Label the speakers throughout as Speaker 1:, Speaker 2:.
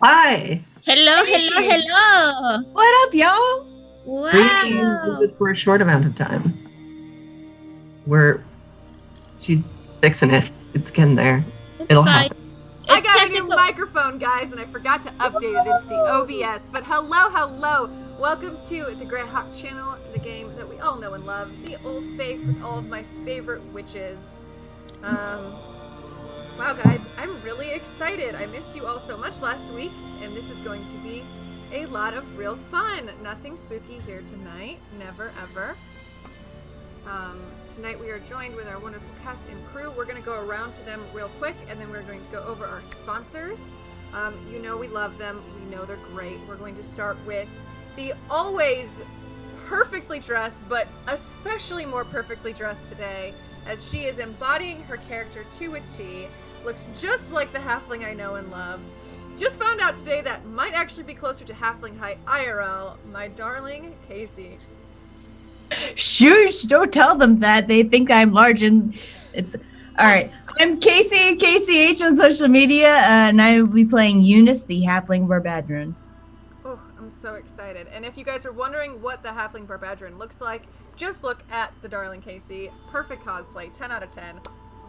Speaker 1: Hi.
Speaker 2: Hello,
Speaker 3: Hey.
Speaker 2: hello, hello.
Speaker 3: What up, y'all?
Speaker 2: Wow.
Speaker 1: For a short amount of time. She's fixing it. It's getting there.
Speaker 2: It's
Speaker 1: It'll
Speaker 2: fine.
Speaker 1: happen.
Speaker 3: I
Speaker 2: It's
Speaker 3: got a new
Speaker 2: technical.
Speaker 3: microphone, guys, and I forgot to update it into the OBS. But hello. Welcome to the Greyhawk channel, the game that we all know and love, the Old Faith with all of my favorite witches. Wow, guys, I'm really excited. I missed you all so much last week, and this is going to be a lot of real fun. Nothing spooky here tonight. Never, ever. Tonight we are joined with our wonderful cast and crew. We're going to go around to them real quick, and then we're going to go over our sponsors. You know we love them. We know they're great. We're going to start with the always perfectly dressed, but especially more perfectly dressed today, as she is embodying her character to a T. Looks just like the halfling I know and love. Just found out today that might actually be closer to halfling height IRL, my darling Casey.
Speaker 4: Shush, don't tell them that. They think I'm large and it's all right. I'm Casey, KCH on social media, and I will be playing Eunice, the halfling barbarian.
Speaker 3: Oh, I'm so excited. And if you guys are wondering what the halfling barbarian looks like, just look at the darling Casey. Perfect cosplay, 10 out of 10.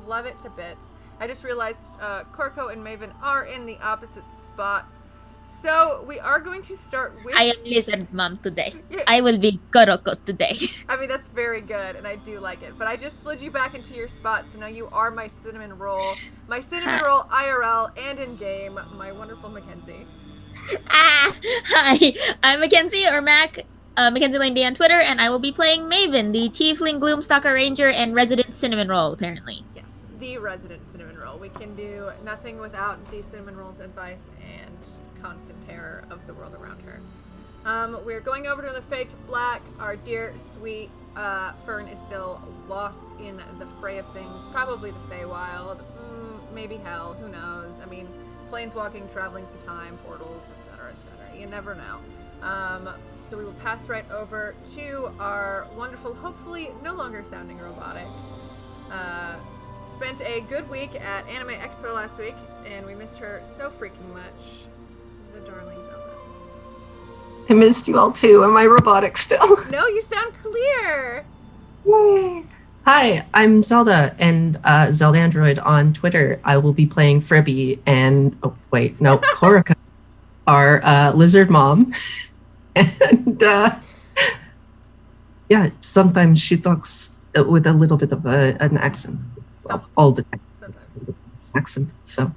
Speaker 3: Love it to bits. I just realized Corco and Maven are in the opposite spots. So we are going to start with...
Speaker 2: I am Lizard Mom today.
Speaker 3: Yeah.
Speaker 2: I will be Koroko today.
Speaker 3: I mean, that's very good, and I do like it. But I just slid you back into your spot, so now you are my cinnamon roll. My cinnamon roll IRL and in-game, my wonderful Mackenzie.
Speaker 2: Hi, I'm Mackenzie or Mac. Mackenzie Lane D on Twitter, and I will be playing Maven, the Tiefling Gloomstalker Ranger and resident cinnamon roll, apparently.
Speaker 3: Yes, the resident cinnamon roll. We can do nothing without the cinnamon roll's advice and constant terror of the world around her. We're going over to the Faked Black. Our dear, sweet Fern is still lost in the fray of things. Probably the Feywild. Maybe hell. Who knows? I mean, planeswalking, traveling through time, portals, etc., etc. You never know. So we will pass right over to our wonderful, hopefully no longer sounding robotic. Spent a good week at Anime Expo last week, and we missed her so freaking much. The darling Zelda.
Speaker 1: I missed you all too. Am I robotic still?
Speaker 3: No, you sound clear!
Speaker 1: Yay! Hi, I'm Zelda and Zelda Android on Twitter. I will be playing Fribby and Korika, our lizard mom. And yeah, sometimes she talks with a little bit of an accent. Well, all the time. Accent. So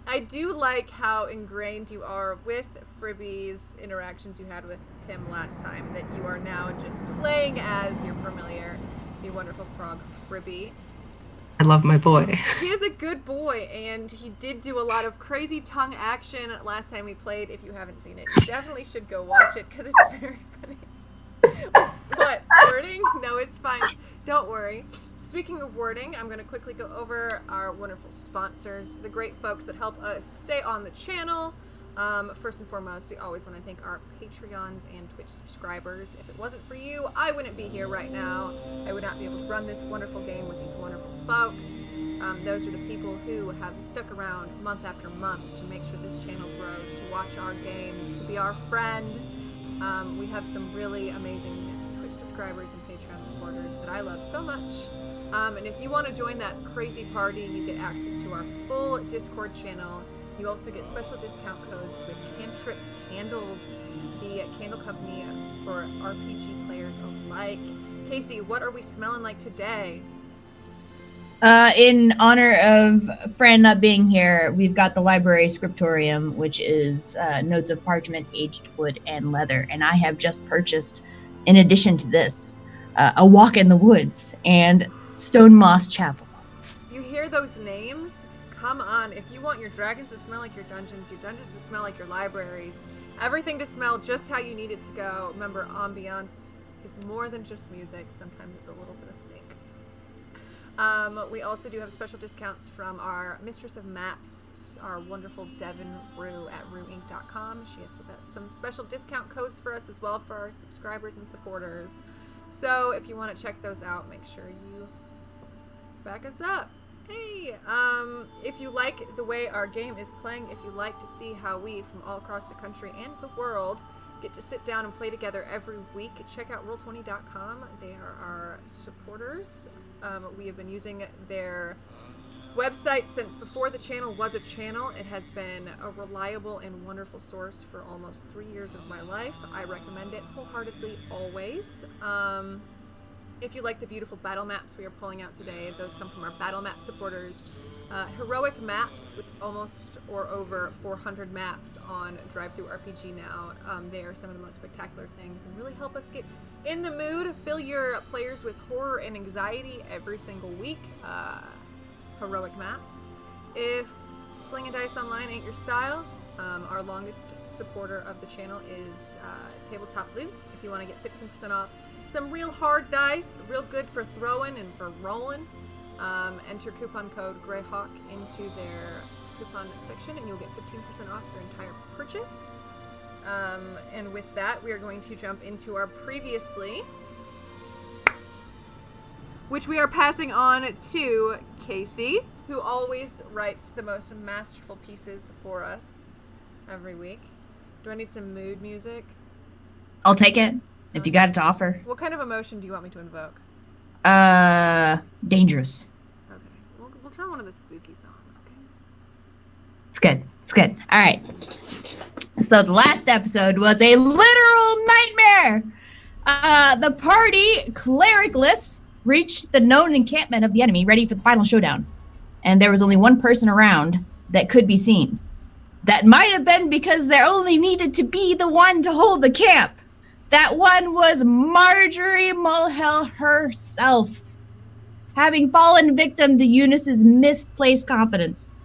Speaker 3: I do like how ingrained you are with Fribby's interactions you had with him last time, that you are now just playing as your familiar, the wonderful frog Fribby.
Speaker 1: I love my boy.
Speaker 3: He is a good boy, and he did do a lot of crazy tongue action last time we played. If you haven't seen it, you definitely should go watch it, because it's very funny. What? Wording? No, it's fine. Don't worry. Speaking of wording, I'm going to quickly go over our wonderful sponsors, the great folks that help us stay on the channel. First and foremost, we always want to thank our Patreons and Twitch subscribers. If it wasn't for you, I wouldn't be here right now. I would not be able to run this wonderful game with these wonderful folks. Those are the people who have stuck around month after month to make sure this channel grows, to watch our games, to be our friend. We have some really amazing Twitch subscribers and Patreon supporters that I love so much. And if you want to join that crazy party, you get access to our full Discord channel. You also get special discount codes with Cantrip Candles, the candle company for RPG players alike. Casey, what are we smelling like today?
Speaker 4: In honor of Fran not being here, we've got the library scriptorium, which is notes of parchment, aged wood, and leather. And I have just purchased, in addition to this, A Walk in the Woods and Stone Moss Chapel.
Speaker 3: You hear those names? Come on, if you want your dragons to smell like your dungeons to smell like your libraries, everything to smell just how you need it to go. Remember, ambiance is more than just music. Sometimes it's a little bit of stink. We also do have special discounts from our Mistress of Maps, our wonderful Devin Rue at RueInc.com. She has some special discount codes for us as well for our subscribers and supporters. So if you want to check those out, make sure you back us up. Hey, if you like the way our game is playing, if you like to see how we from all across the country and the world get to sit down and play together every week, check out Roll20.com. They are our supporters. We have been using their website since before the channel was a channel. It has been a reliable and wonderful source for almost 3 years of my life. I recommend it wholeheartedly always. If you like the beautiful battle maps we are pulling out today, those come from our battle map supporters. Heroic maps with almost or over 400 maps on DriveThruRPG now. They are some of the most spectacular things and really help us get in the mood, fill your players with horror and anxiety every single week. Heroic maps. If Sling and Dice Online ain't your style, our longest supporter of the channel is Tabletop Loot. If you want to get 15% off some real hard dice, real good for throwing and for rolling, enter coupon code Greyhawk into their coupon section and you'll get 15% off your entire purchase. And with that, we are going to jump into our previously, which we are passing on to Casey, who always writes the most masterful pieces for us every week. Do I need some mood music?
Speaker 4: I'll take it if you got it to offer.
Speaker 3: What kind of emotion do you want me to invoke?
Speaker 4: Dangerous.
Speaker 3: Okay, we'll try one of the spooky songs, okay?
Speaker 4: It's good. It's good. All right. So the last episode was a literal nightmare. The party, clericless, reached the known encampment of the enemy, ready for the final showdown. And there was only one person around that could be seen. That might have been because there only needed to be the one to hold the camp. That one was Marjorie Mulhall herself, having fallen victim to Eunice's misplaced confidence.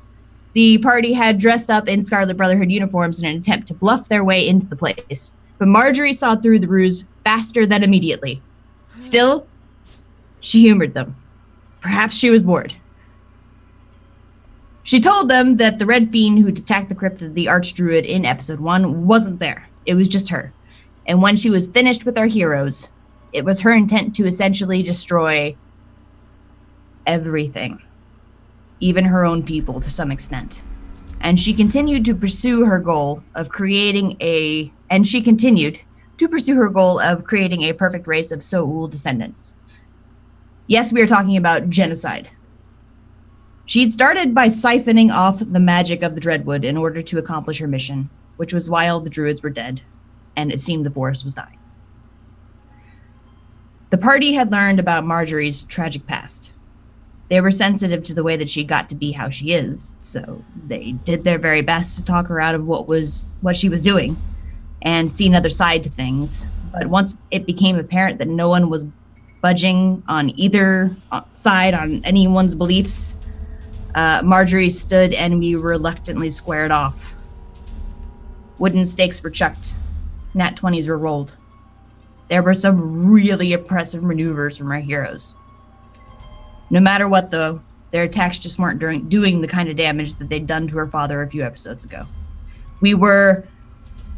Speaker 4: The party had dressed up in Scarlet Brotherhood uniforms in an attempt to bluff their way into the place, but Marjorie saw through the ruse faster than immediately. Still, she humored them. Perhaps she was bored. She told them that the Red Fiend who attacked the crypt of the Archdruid in episode 1 wasn't there. It was just her. And when she was finished with our heroes, it was her intent to essentially destroy everything. Even her own people to some extent. And she continued to pursue her goal of creating a perfect race of Soul descendants. Yes, we are talking about genocide. She'd started by siphoning off the magic of the Dreadwood in order to accomplish her mission, which was why all the druids were dead, and it seemed the forest was dying. The party had learned about Marjorie's tragic past. They were sensitive to the way that she got to be how she is, so they did their very best to talk her out of what she was doing and see another side to things. But once it became apparent that no one was budging on either side on anyone's beliefs, Marjorie stood and we reluctantly squared off. Wooden stakes were chucked. Nat 20s were rolled. There were some really impressive maneuvers from our heroes. No matter what, though, their attacks just weren't doing the kind of damage that they'd done to her father a few episodes ago. We were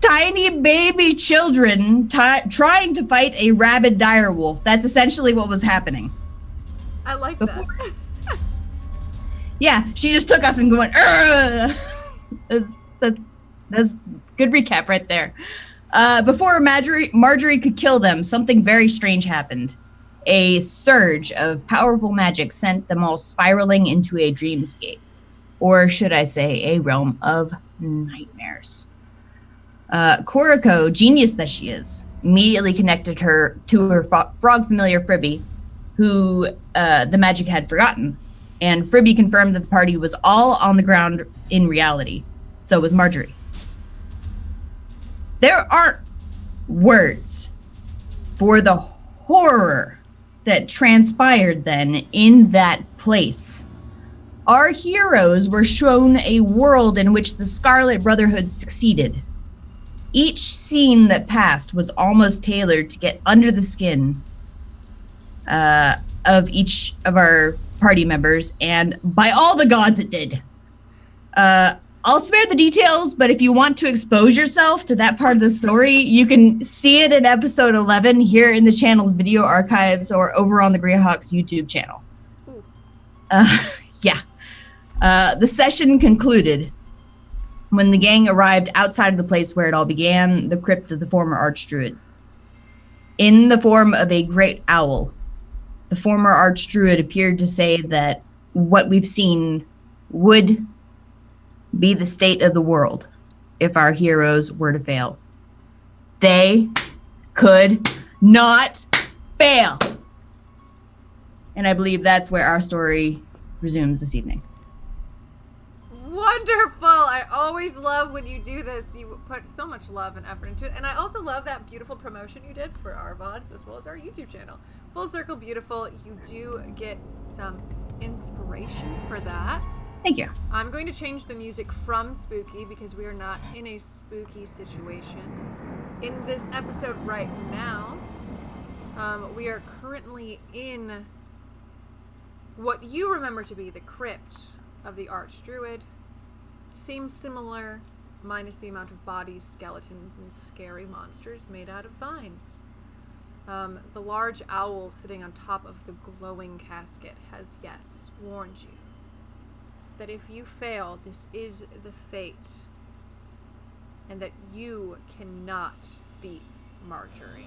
Speaker 4: tiny baby children trying to fight a rabid direwolf. That's essentially what was happening.
Speaker 3: I like that.
Speaker 4: Yeah, she just took us and going, that's good recap right there. Before Marjorie could kill them, something very strange happened. A surge of powerful magic sent them all spiraling into a dreamscape. Or should I say, a realm of nightmares. Koriko, genius that she is, immediately connected her to her frog familiar Fribby, who the magic had forgotten. And Fribby confirmed that the party was all on the ground in reality. So was Marjorie. There aren't words for the horror that transpired then in that place. Our heroes were shown a world in which the Scarlet Brotherhood succeeded. Each scene that passed was almost tailored to get under the skin of each of our party members, and by all the gods it did. I'll spare the details, but if you want to expose yourself to that part of the story, you can see it in episode 11 here in the channel's video archives or over on the Greyhawks YouTube channel. Yeah. The session concluded when the gang arrived outside of the place where it all began, the crypt of the former Archdruid. In the form of a great owl, the former Archdruid appeared to say that what we've seen would be the state of the world if our heroes were to fail. They could not fail. And I believe that's where our story resumes this evening.
Speaker 3: Wonderful! I always love when you do this. You put so much love and effort into it. And I also love that beautiful promotion you did for our VODs as well as our YouTube channel. Full Circle Beautiful. You do get some inspiration for that.
Speaker 4: Thank you.
Speaker 3: I'm going to change the music from spooky because we are not in a spooky situation. In this episode right now, we are currently in what you remember to be the crypt of the Archdruid. Seems similar, minus the amount of bodies, skeletons, and scary monsters made out of vines. The large owl sitting on top of the glowing casket has, yes, warned you that if you fail, this is the fate, and that you cannot beat Marjorie.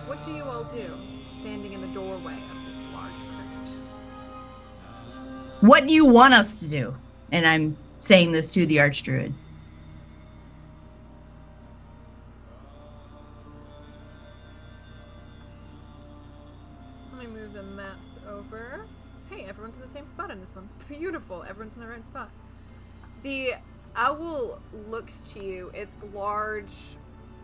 Speaker 3: What do you all do, standing in the doorway of this large crypt?
Speaker 4: What do you want us to do? And I'm saying this to the Archdruid.
Speaker 3: Let me move the maps over. Hey, everyone's in the same spot in this one. Beautiful, everyone's in the right spot. The owl looks to you. It's large,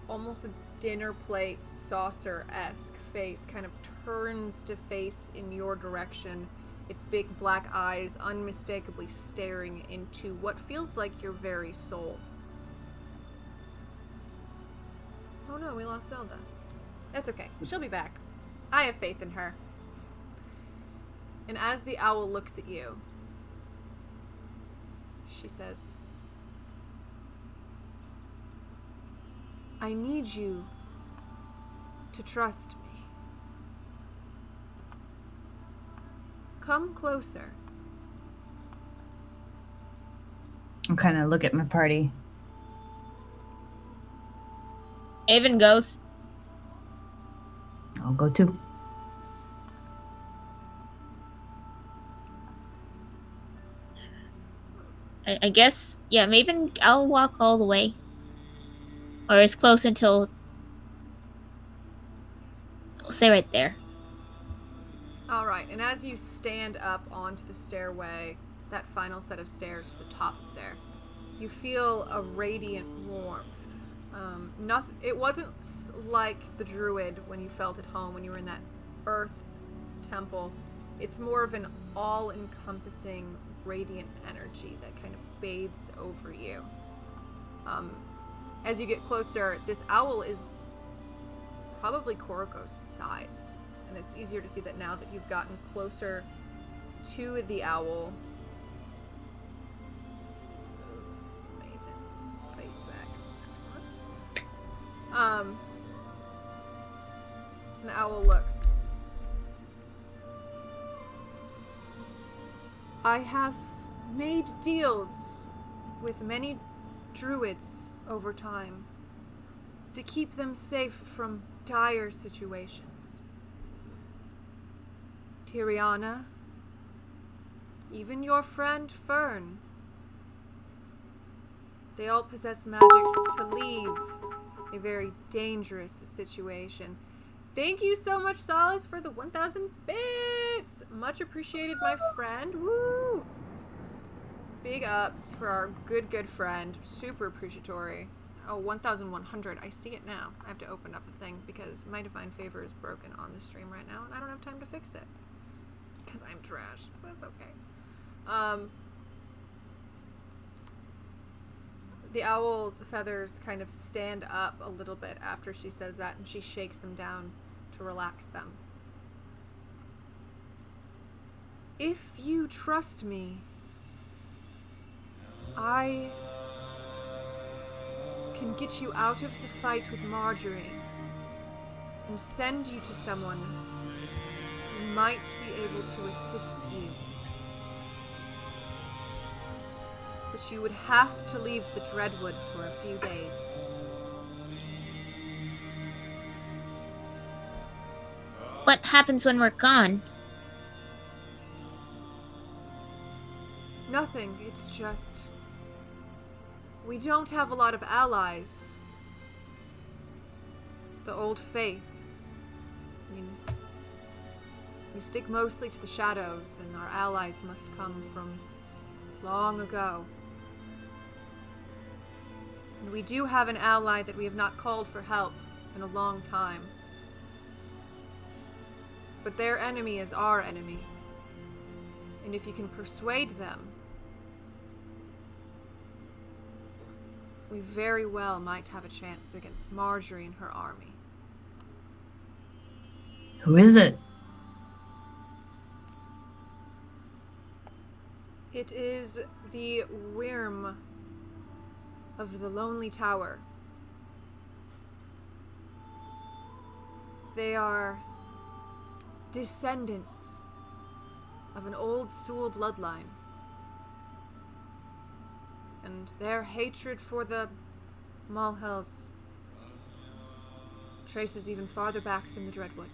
Speaker 3: almost a dinner plate saucer-esque face kind of turns to face in your direction, its big black eyes unmistakably staring into what feels like your very soul. Oh no, we lost Zelda. That's okay. She'll be back. I have faith in her. And as the owl looks at you, she says, I need you to trust me. Come closer.
Speaker 4: I'm kind of look at my party.
Speaker 2: Avon goes.
Speaker 4: I'll go too.
Speaker 2: I guess, yeah, maybe I'll walk all the way. Or as close until... I'll stay right there.
Speaker 3: Alright, and as you stand up onto the stairway, that final set of stairs to the top of there, you feel a radiant warmth. It wasn't like the druid when you felt at home when you were in that earth temple. It's more of an all-encompassing radiant energy that kind of bathes over you. As you get closer, this owl is probably Korokos' size, and it's easier to see that now that you've gotten closer to the owl. Maven, his face back. Excellent. The owl looks. I have made deals with many druids over time to keep them safe from dire situations. Tiriana, even your friend Fern, they all possess magics to leave a very dangerous situation. Thank you so much, Solace, for the 1,000 bits! Much appreciated, my friend. Woo! Big ups for our good friend. Super appreciatory. Oh, 1,100. I see it now. I have to open up the thing because my Divine Favor is broken on the stream right now, and I don't have time to fix it. Because I'm trash. That's okay. The owl's feathers kind of stand up a little bit after she says that, and she shakes them down to relax them. If you trust me, I can get you out of the fight with Marjorie and send you to someone who might be able to assist you. But you would have to leave the Dreadwood for a few days.
Speaker 2: What happens when we're gone?
Speaker 3: Nothing, it's just... we don't have a lot of allies. The old faith. I mean, we stick mostly to the shadows, and our allies must come from long ago. And we do have an ally that we have not called for help in a long time. But their enemy is our enemy. And if you can persuade them, we very well might have a chance against Marjorie and her army.
Speaker 4: Who is it?
Speaker 3: It is the Wyrm of the Lonely Tower. They are descendants of an old Sul bloodline. And their hatred for the Malhells traces even farther back than the Dreadwood.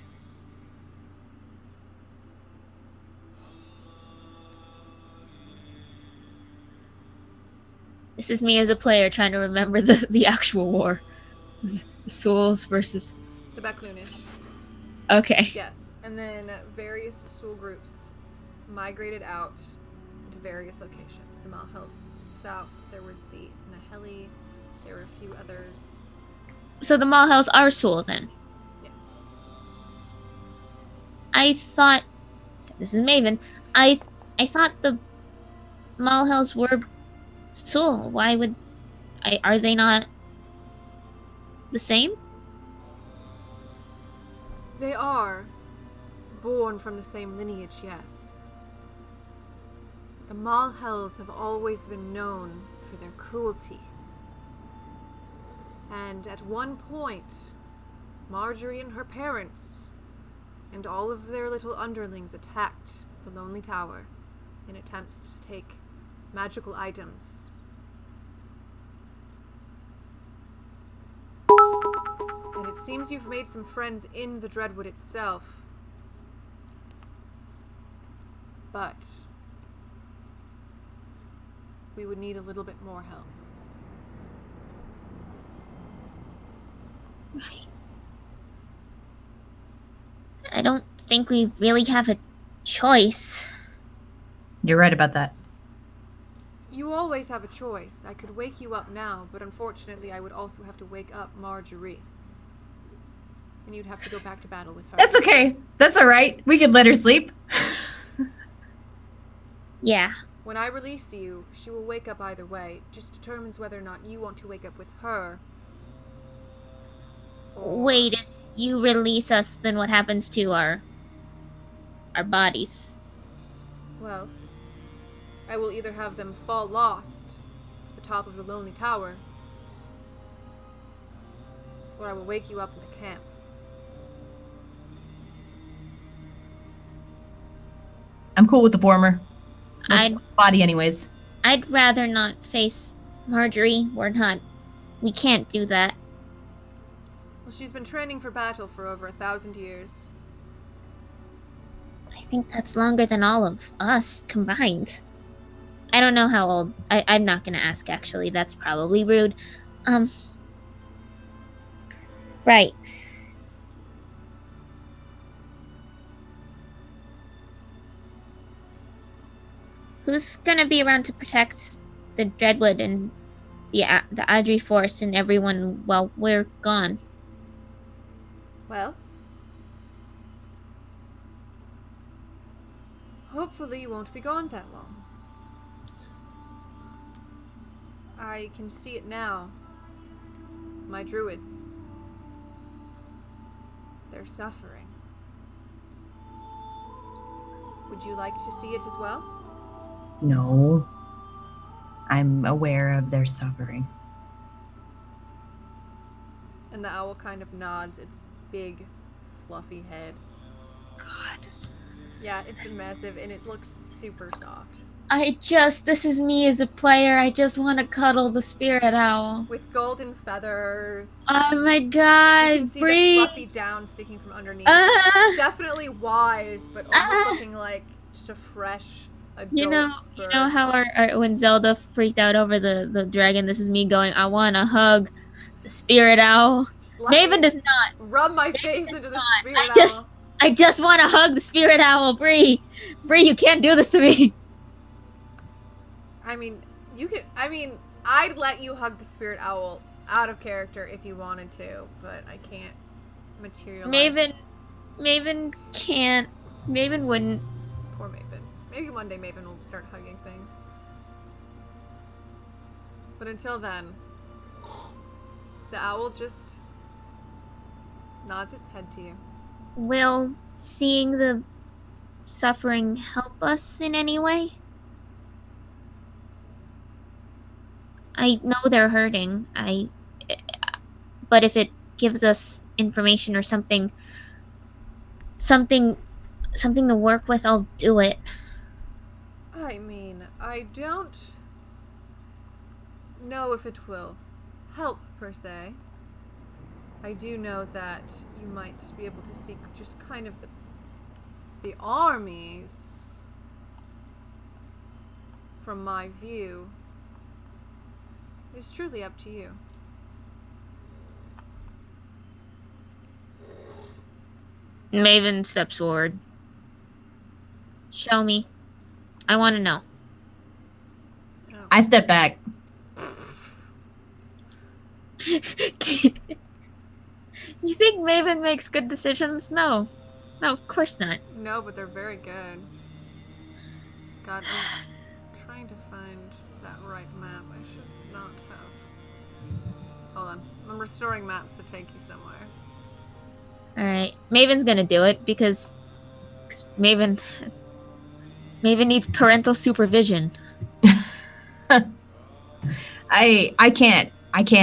Speaker 2: This is me as a player trying to remember the actual war. The Souls versus...
Speaker 3: The Beclunish.
Speaker 2: Okay.
Speaker 3: Yes, and then various Sul groups migrated out to various locations. The Malhells to the south, there was the Naheli, there were a few others.
Speaker 2: So the Malhells are Soul then?
Speaker 3: Yes.
Speaker 2: I thought... This is Maven. I thought the Malhells were Soul. Why would... Are they not the same?
Speaker 3: They are born from the same lineage, yes. The Malhells have always been known for their cruelty. And at one point, Marjorie and her parents and all of their little underlings attacked the Lonely Tower in attempts to take magical items. And it seems you've made some friends in the Dreadwood itself. But we would need a little bit more help.
Speaker 2: Right. I don't think we really have a choice.
Speaker 4: You're right about that.
Speaker 3: You always have a choice. I could wake you up now, but unfortunately I would also have to wake up Marjorie. And you'd have to go back to battle with her.
Speaker 4: That's okay. That's all right. We could let her sleep.
Speaker 2: Yeah.
Speaker 3: When I release you, she will wake up either way. It just determines whether or not you want to wake up with her. Or...
Speaker 2: Wait, if you release us, then what happens to our bodies?
Speaker 3: Well, I will either have them fall lost to the top of the Lonely Tower, or I will wake you up in the camp.
Speaker 4: I'm cool with the former. That's
Speaker 2: I'd-
Speaker 4: my body anyways.
Speaker 2: I'd rather not face Marjorie. We can't do that.
Speaker 3: Well, she's been training for battle for over 1,000 years.
Speaker 2: I think that's longer than all of us combined. I don't know how old. I'm not gonna ask, actually. That's probably rude. Right. Who's gonna be around to protect the Dreadwood and the Adri Force and everyone while we're gone?
Speaker 3: Well, hopefully you won't be gone that long. I can see it now. My druids. They're suffering. Would you like to see it as well?
Speaker 4: No. I'm aware of their suffering.
Speaker 3: And the owl kind of nods its big, fluffy head.
Speaker 2: God.
Speaker 3: Yeah, it's massive and it looks super soft.
Speaker 2: This is me as a player. I just want to cuddle the spirit owl.
Speaker 3: With golden feathers.
Speaker 2: Oh my
Speaker 3: You
Speaker 2: god,
Speaker 3: can see the
Speaker 2: Bree!
Speaker 3: fluffy down sticking from underneath.
Speaker 2: Ah!
Speaker 3: Definitely wise, but almost looking like just a fresh adult
Speaker 2: You know
Speaker 3: bird.
Speaker 2: how when Zelda freaked out over the dragon, this is me going, I want to hug the spirit owl.
Speaker 3: Just let
Speaker 2: Maven
Speaker 3: me
Speaker 2: does not.
Speaker 3: rub my face into the spirit owl.
Speaker 2: I just want to hug the spirit owl, Bree. Bree, you can't do this to me.
Speaker 3: I mean, you could. I mean, I'd let you hug the spirit owl out of character if you wanted to, but I can't materialize.
Speaker 2: Maven can't. Maven wouldn't.
Speaker 3: Poor Maven. Maybe one day Maven will start hugging things. But until then, the owl just nods its head to you.
Speaker 2: Will seeing the suffering help us in any way? I know they're hurting. But if it gives us information or something to work with, I'll do it.
Speaker 3: I mean, I don't know if it will help, per se. I do know that you might be able to seek just kind of the armies from my view. It's truly up to you.
Speaker 2: Maven steps forward. Show me. I want to know.
Speaker 3: Oh.
Speaker 4: I step back.
Speaker 2: You think Maven makes good decisions? No. No, of course not.
Speaker 3: No, but they're very good. God, I'm trying to find that right map. I should not have. Hold on. I'm restoring maps to take you somewhere.
Speaker 2: Alright. Maven's gonna do it because Maven needs parental supervision.
Speaker 4: I can't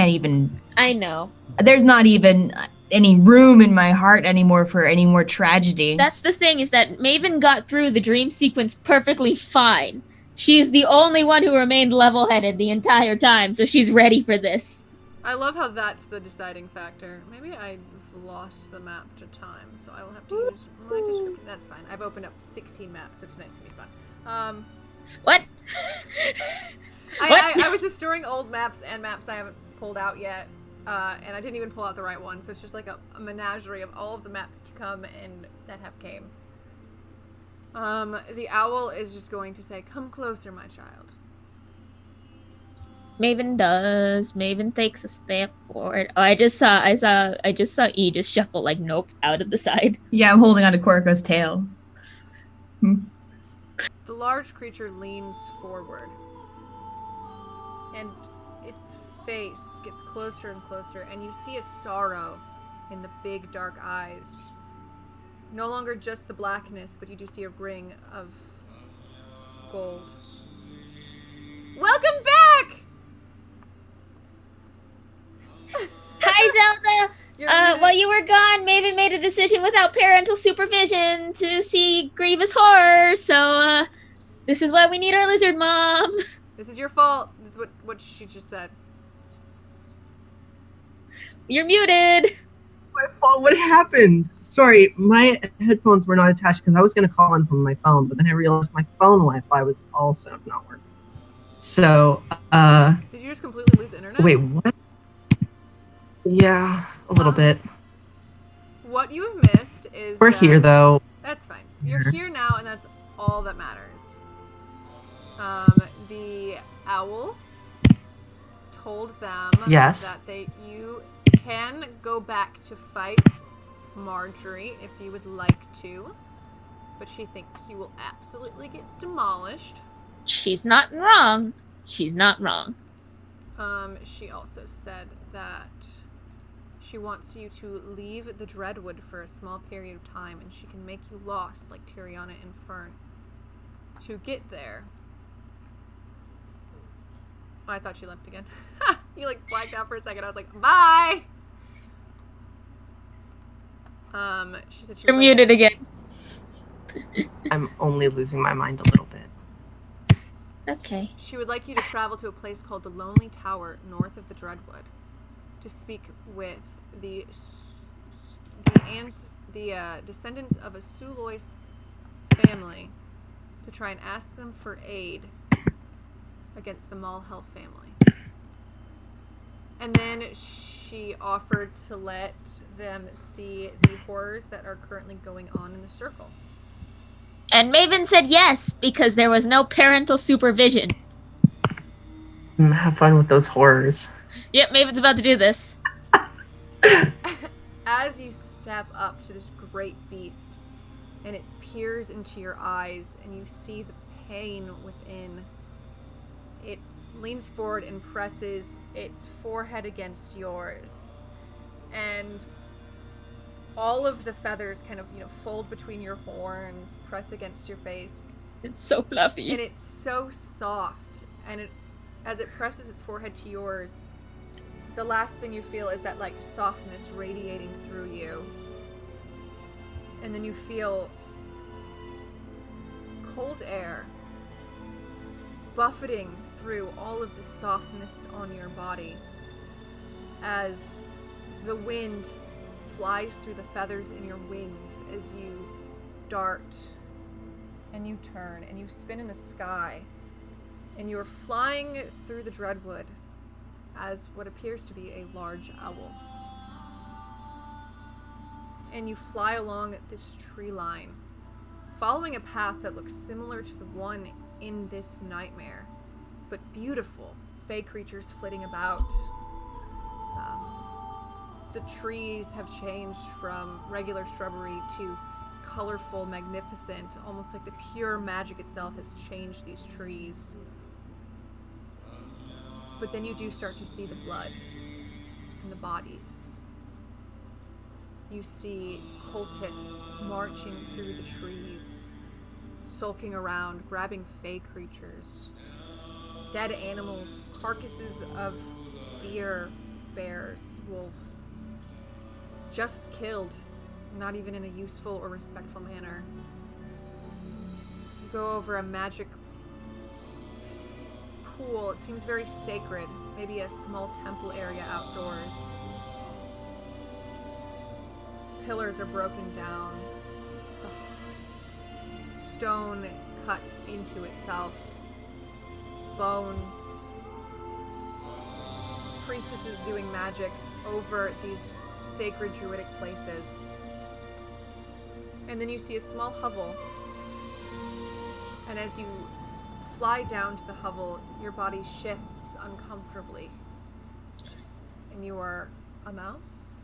Speaker 4: even.
Speaker 2: I know.
Speaker 4: There's not even any room in my heart anymore for any more tragedy.
Speaker 2: That's the thing, is that Maven got through the dream sequence perfectly fine. She's the only one who remained level-headed the entire time, so she's ready for this.
Speaker 3: I love how that's the deciding factor. Maybe I've lost the map to time, so I will have to use my description. That's fine. I've opened up 16 maps, so tonight's gonna be fun.
Speaker 2: What?
Speaker 3: I was restoring old maps and maps I haven't pulled out yet, and I didn't even pull out the right one, so it's just like a menagerie of all of the maps to come and that have came. The owl is just going to say, "Come closer, my child."
Speaker 2: Maven does. Maven takes a step forward. Oh, I just saw E just shuffle like nope out of the side.
Speaker 4: Yeah, I'm holding on to Koriko's tail.
Speaker 3: The large creature leans forward, and its face gets closer and closer, and you see a sorrow in the big dark eyes. No longer just the blackness, but you do see a ring of gold. Welcome back!
Speaker 2: Hi, Zelda!
Speaker 3: You're muted.
Speaker 2: While you were gone, Maven made a decision without parental supervision to see grievous horror, so, this is why we need our lizard mom.
Speaker 3: This is your fault. This is what she just said.
Speaker 2: You're muted!
Speaker 1: My fault. What happened? Sorry, my headphones were not attached because I was going to call in from my phone, but then I realized my phone Wi-Fi was also not working. So,
Speaker 3: Did you just completely lose internet?
Speaker 1: wait, what? Yeah, a little bit.
Speaker 3: What you have missed is
Speaker 1: We're
Speaker 3: that-
Speaker 1: here though.
Speaker 3: That's fine. You're here now, and that's all that matters. The owl told them
Speaker 1: Yes.
Speaker 3: that you can go back to fight Marjorie if you would like to, but she thinks you will absolutely get demolished.
Speaker 2: She's not wrong. She's not wrong.
Speaker 3: She also said that she wants you to leave the Dreadwood for a small period of time, and she can make you lost like Tiriana and Fern. To get there... Oh, I thought she left again. You like blacked out for a second. I was like, bye! She said she
Speaker 2: You're
Speaker 3: would
Speaker 2: muted again.
Speaker 1: I'm only losing my mind a little bit.
Speaker 2: Okay.
Speaker 3: She would like you to travel to a place called the Lonely Tower, north of the Dreadwood, to speak with the descendants of a Sulois family, to try and ask them for aid against the Malhel family. And then she offered to let them see the horrors that are currently going on in the circle.
Speaker 2: And Maven said yes, because there was no parental supervision.
Speaker 1: Have fun with those horrors.
Speaker 2: Yep, Maven's about to do this.
Speaker 3: So, as you step up to this great beast, and it peers into your eyes, and you see the pain within, it leans forward and presses its forehead against yours. And all of the feathers kind of, fold between your horns, press against your face.
Speaker 2: It's so fluffy.
Speaker 3: And it's so soft. And as it presses its forehead to yours, the last thing you feel is that, softness radiating through you. And then you feel cold air buffeting through all of the softness on your body as the wind flies through the feathers in your wings as you dart and you turn and you spin in the sky, and you're flying through the Dreadwood as what appears to be a large owl. And you fly along this tree line, following a path that looks similar to the one in this nightmare, but beautiful. Fey creatures flitting about. The trees have changed from regular shrubbery to colorful, magnificent, almost like the pure magic itself has changed these trees. But then you do start to see the blood and the bodies. You see cultists marching through the trees, sulking around, grabbing fey creatures, dead animals, carcasses of deer, bears, wolves, just killed, not even in a useful or respectful manner. You go over a magic pool. It seems very sacred, maybe a small temple area outdoors. Pillars are broken down, the stone cut into itself, bones, priestesses doing magic over these sacred druidic places. And then you see a small hovel, and as you fly down to the hovel, your body shifts uncomfortably, and you are a mouse?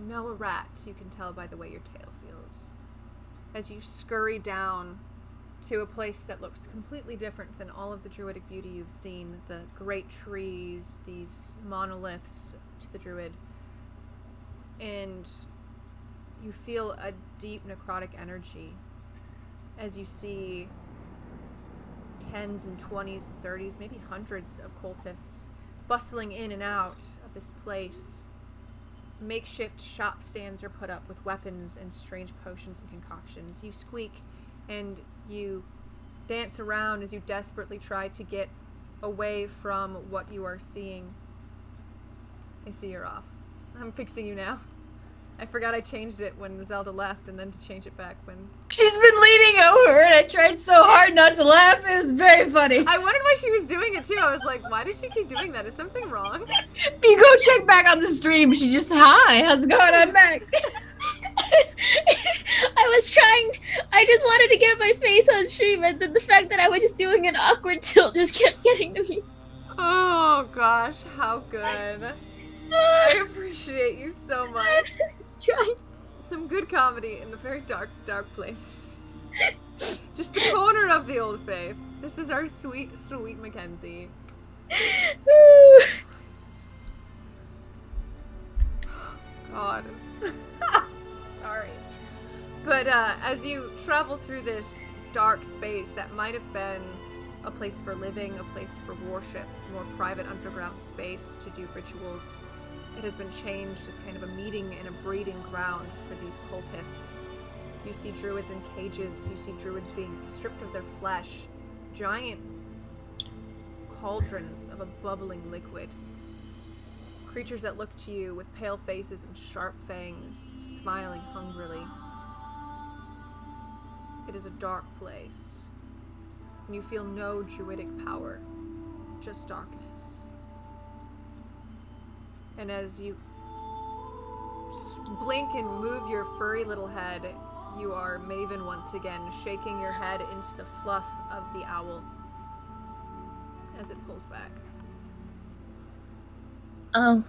Speaker 3: No, a rat. You can tell by the way your tail feels. As you scurry down to a place that looks completely different than all of the druidic beauty you've seen. The great trees, these monoliths to the druid. And you feel a deep necrotic energy as you see 10s and 20s and 30s, maybe hundreds of cultists bustling in and out of this place. Makeshift shop stands are put up with weapons and strange potions and concoctions. You squeak and you dance around as you desperately try to get away from what you are seeing. I see you're off. I'm fixing you now. I forgot I changed it when Zelda left, and then to change it back when...
Speaker 4: She's been leaning over, and I tried so hard not to laugh. It was very funny.
Speaker 3: I wondered why she was doing it, too. I was like, why does she keep doing that? Is something wrong?
Speaker 4: If you go check back on the stream, she just, hi, how's it going? I'm back.
Speaker 2: I just wanted to get my face on stream, and then the fact that I was just doing an awkward tilt just kept getting to me.
Speaker 3: Oh, gosh, how good. I appreciate you so much.
Speaker 2: Trying.
Speaker 3: Some good comedy in the very dark, dark places. Just the corner of the old faith. This is our sweet, sweet Mackenzie. God. Sorry. But as you travel through this dark space that might have been a place for living, a place for worship, more private underground space to do rituals, It has been changed as kind of a meeting and a breeding ground for these cultists. You see druids in cages, you see druids being stripped of their flesh, giant cauldrons of a bubbling liquid. Creatures that look to you with pale faces and sharp fangs, smiling hungrily. It is a dark place, and you feel no druidic power, just darkness. And as you blink and move your furry little head, you are Maven once again, shaking your head into the fluff of the owl as it pulls back.
Speaker 2: Oh.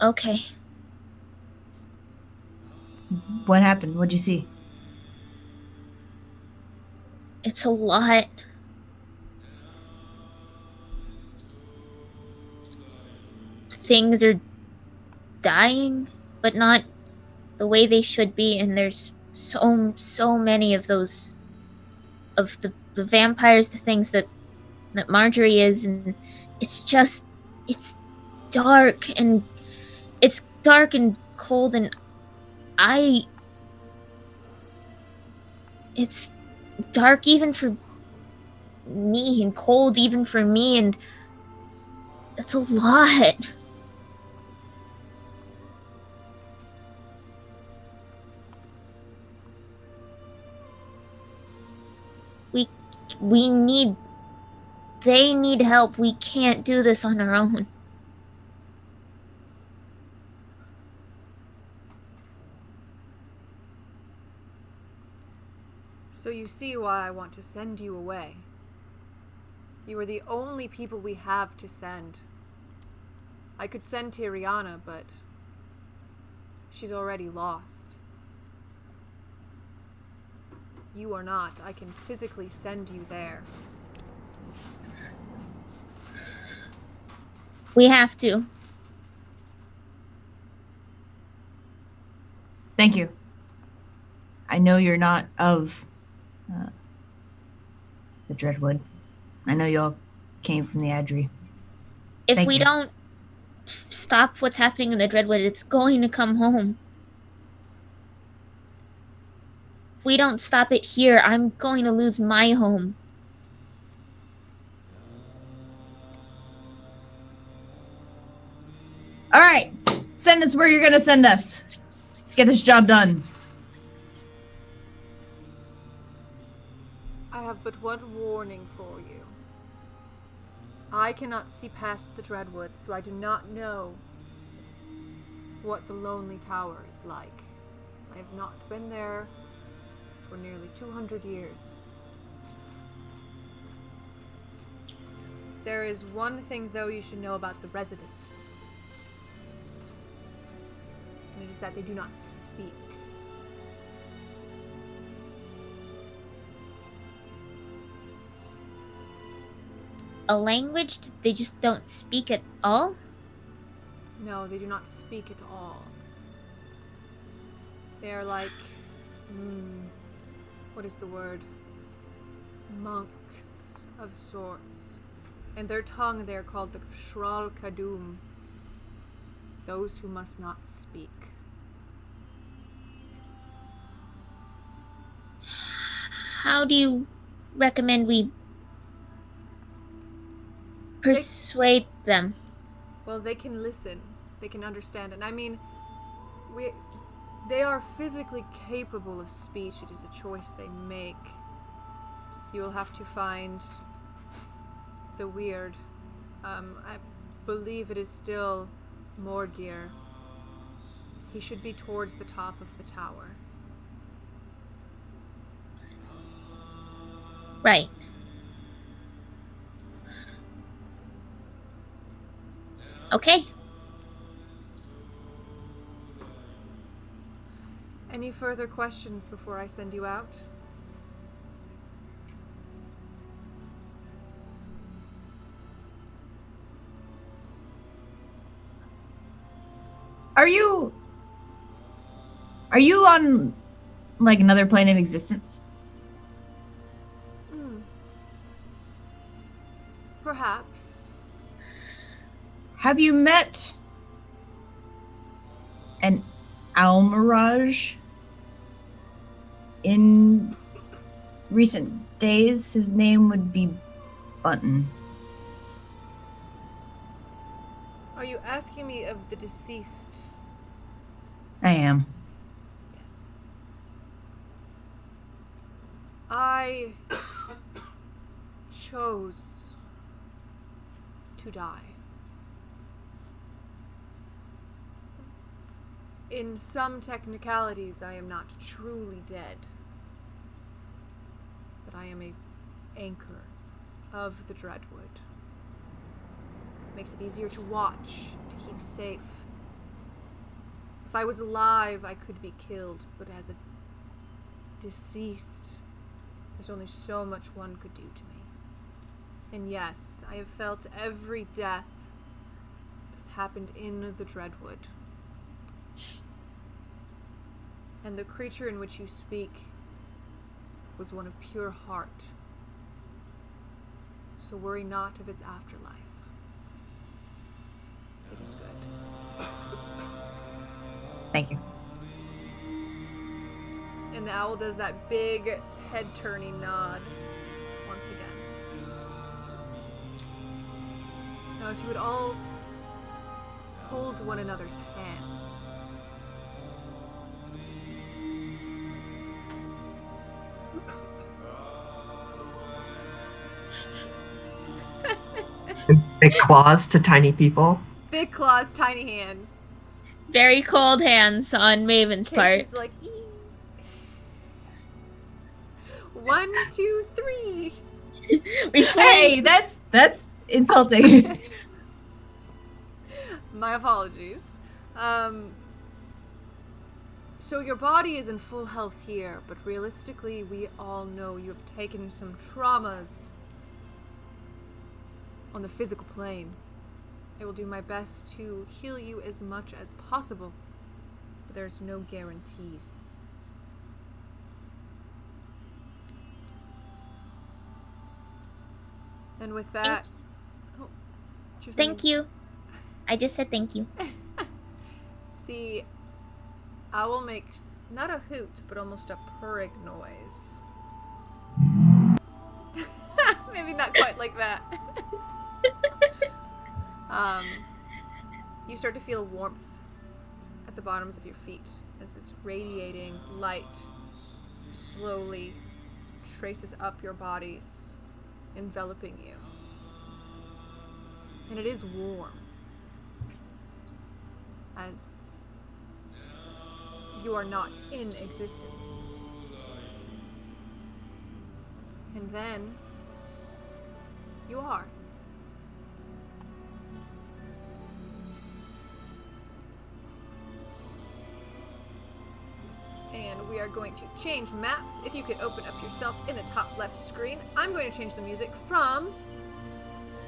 Speaker 2: Okay.
Speaker 4: What happened? What'd you see?
Speaker 2: It's a lot. Things are dying, but not the way they should be, and there's so many of those, of the vampires, the things that Marjorie is, and it's dark, and it's dark and cold, and it's dark even for me, and cold even for me, and that's a lot. They need help. We can't do this on our own.
Speaker 3: So you see why I want to send you away. You are the only people we have to send. I could send Tiriana, but she's already lost. You are not. I can physically send you there.
Speaker 2: We have to.
Speaker 4: Thank you. I know you're not of the Dreadwood. I know you all came from the Adri.
Speaker 2: If
Speaker 4: Thank
Speaker 2: we
Speaker 4: you.
Speaker 2: don't stop what's happening in the Dreadwood, it's going to come home. If we don't stop it here, I'm going to lose my home.
Speaker 4: All right. Send us where you're going to send us. Let's get this job done.
Speaker 3: I have but one warning for you. I cannot see past the Dreadwood, so I do not know what the Lonely Tower is like. I have not been there for nearly 200 years. There is one thing, though, you should know about the residents. And it is that they do not speak.
Speaker 2: A language they just don't speak at all?
Speaker 3: No, they do not speak at all. They are like, what is the word? Monks of sorts. And their tongue they are called the Shral Kadum. Those who must not speak.
Speaker 2: How do you recommend we persuade them?
Speaker 3: Well, they can listen. They can understand. And I mean, they are physically capable of speech. It is a choice they make. You will have to find the weird. I believe it is still Morgir. He should be towards the top of the tower.
Speaker 2: Right. Okay.
Speaker 3: Any further questions before I send you out?
Speaker 4: Are you on like another plane of existence?
Speaker 3: Perhaps.
Speaker 4: Have you met an Almirage in recent days? His name would be Button.
Speaker 3: Are you asking me of the deceased?
Speaker 4: I am.
Speaker 3: Yes. I chose to die. In some technicalities, I am not truly dead, but I am a anchor of the Dreadwood. Makes it easier to watch, to keep safe. If I was alive, I could be killed, but as a deceased, there's only so much one could do to me. And yes, I have felt every death that has happened in the Dreadwood. And the creature in which you speak was one of pure heart. So worry not of its afterlife. It is good.
Speaker 4: Thank you.
Speaker 3: And the owl does that big head-turning nod once again. Now if you would all hold one another's hands.
Speaker 1: Big claws to tiny people.
Speaker 3: Big claws, tiny hands.
Speaker 2: Very cold hands on Maven's part.
Speaker 3: Casey's like, "Ee." 1, 2, 3.
Speaker 2: We
Speaker 4: Hey, that's insulting.
Speaker 3: My apologies. So your body is in full health here, but realistically, we all know you have taken some traumas on the physical plane. I will do my best to heal you as much as possible, but there's no guarantees. And with that...
Speaker 2: Thank you. I just said thank you.
Speaker 3: The owl makes not a hoot, but almost a purring noise. Maybe not quite like that. You start to feel warmth at the bottoms of your feet as this radiating light slowly traces up your bodies, enveloping you. And it is warm, as you are not in existence. And then you are. And we are going to change maps. If you could open up yourself in the top left screen, I'm going to change the music from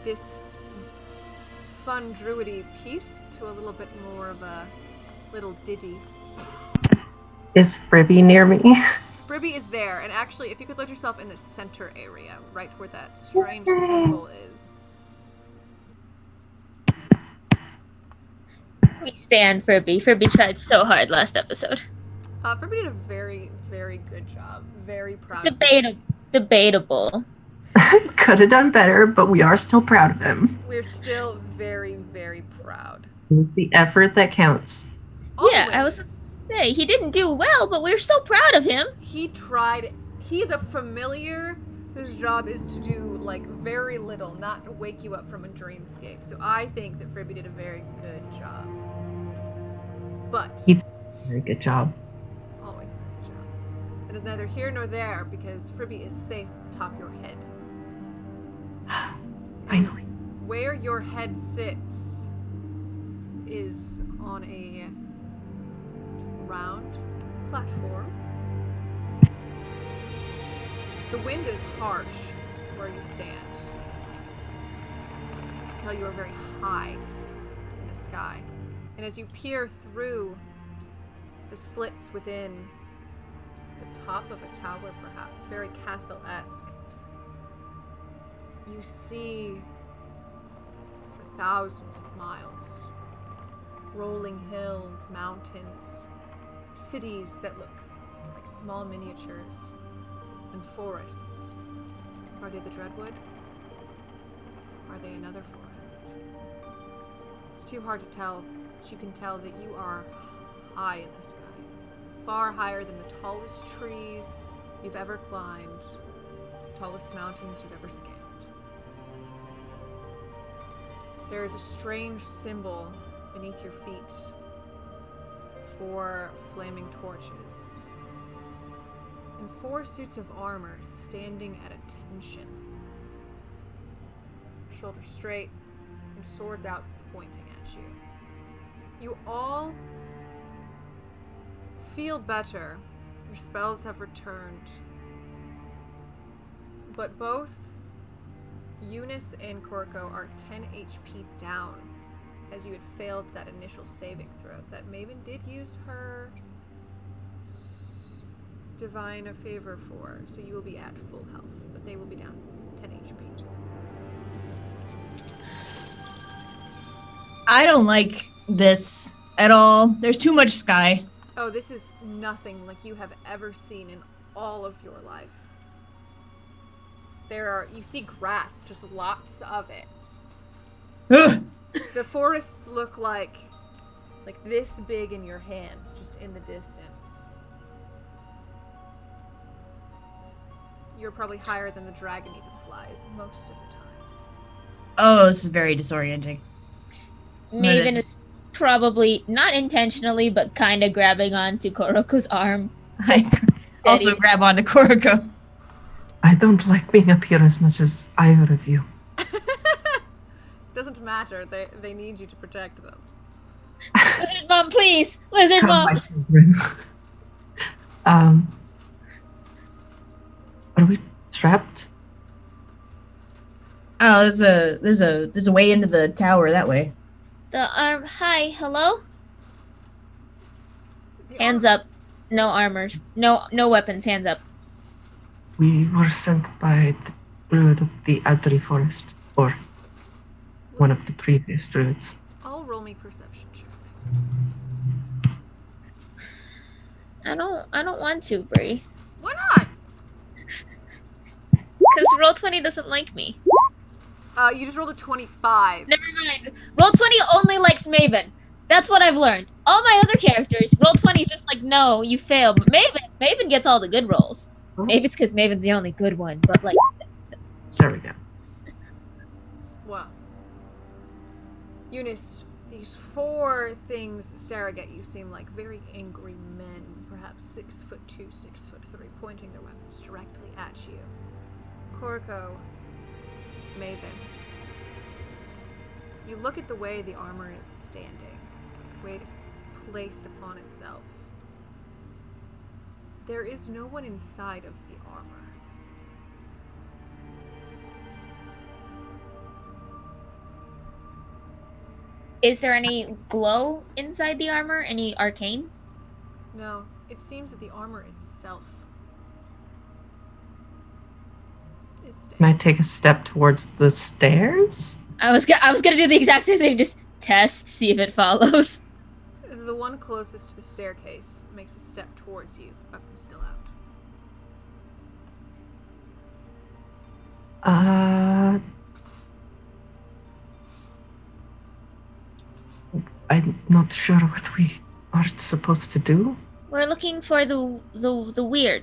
Speaker 3: this fun druidy piece to a little bit more of a little ditty.
Speaker 1: Is Fribby near me?
Speaker 3: Fribby is there, and actually, if you could load yourself in the center area, right where that strange symbol is.
Speaker 2: We stand Furby. Furby tried so hard last episode.
Speaker 3: Fribby did a very, very good job. Very proud.
Speaker 2: Debatable.
Speaker 1: Could have done better, but we are still proud of him.
Speaker 3: We're still very, very proud.
Speaker 1: It was the effort that counts.
Speaker 2: Yeah, I was gonna say, he didn't do well, but we're still proud of him.
Speaker 3: He tried. He's a familiar whose job is to do, like, very little, not to wake you up from a dreamscape. So I think that Fribby did a very good job. But...
Speaker 1: He did a very good job.
Speaker 3: Always a good job. It is neither here nor there, because Fribby is safe atop your head.
Speaker 1: Finally.
Speaker 3: Where your head sits is on a round platform. The wind is harsh where you stand. You can tell you are very high in the sky. And as you peer through the slits within the top of a tower, perhaps, very castle-esque, you see, for thousands of miles. Rolling hills, mountains, cities that look like small miniatures, and forests. Are they the Dreadwood? Are they another forest? It's too hard to tell, but you can tell that you are high in the sky. Far higher than the tallest trees you've ever climbed, the tallest mountains you've ever scaled. There is a strange symbol beneath your feet. 4 flaming torches. And 4 suits of armor standing at attention. Shoulders straight and swords out pointing at you. You all feel better. Your spells have returned. But both Eunice and Korko are 10 HP down, as you had failed that initial saving throw that Maven did use her divine a favor for, so you will be at full health, but they will be down 10 HP.
Speaker 4: I don't like this at all. There's too much sky.
Speaker 3: Oh, this is nothing like you have ever seen in all of your life. You see grass, just lots of it.
Speaker 4: Ugh.
Speaker 3: The forests look like this big in your hands, just in the distance. You're probably higher than the dragon even flies most of the time.
Speaker 4: Oh, this is very disorienting.
Speaker 2: Maven is probably not intentionally, but kind of grabbing onto Koroko's arm.
Speaker 4: I also grab onto Koroko.
Speaker 1: I don't like being up here as much as either of you.
Speaker 3: Doesn't matter. They need you to protect them.
Speaker 2: Lizard Mom, please! Lizard
Speaker 1: Come,
Speaker 2: Mom!
Speaker 1: my children. Are we trapped?
Speaker 4: Oh, there's a way into the tower that way.
Speaker 2: The arm. Hi, hello?
Speaker 3: The
Speaker 2: Hands
Speaker 3: arm-
Speaker 2: up. No armor. No weapons. Hands up.
Speaker 1: We were sent by the druid of the Adri Forest, or one of the previous druids.
Speaker 3: All roll me perception checks.
Speaker 2: I don't want to, Bree.
Speaker 3: Why not?
Speaker 2: Because Roll20 doesn't like me.
Speaker 3: You just rolled a 25.
Speaker 2: Never mind. Roll20 only likes Maven. That's what I've learned. All my other characters, Roll20 is just like, no, you failed. But Maven gets all the good rolls. Maybe it's because Maven's the only good one, but like...
Speaker 1: There we go.
Speaker 3: Well, Eunice, these 4 things staring at you seem like very angry men, perhaps 6'2", 6'3", pointing their weapons directly at you. Koroko, Maven, you look at the way the armor is standing, the way it is placed upon itself. There is no one inside of the armor.
Speaker 2: Is there any glow inside the armor? Any arcane?
Speaker 3: No, it seems that the armor itself is
Speaker 1: Can
Speaker 3: standing.
Speaker 1: I take a step towards the stairs?
Speaker 2: I was gonna do the exact same thing. Just test, see if it follows.
Speaker 3: The one closest to the staircase makes a step towards you, weapon still out.
Speaker 1: I'm not sure what we are supposed to do.
Speaker 2: We're looking for the weird.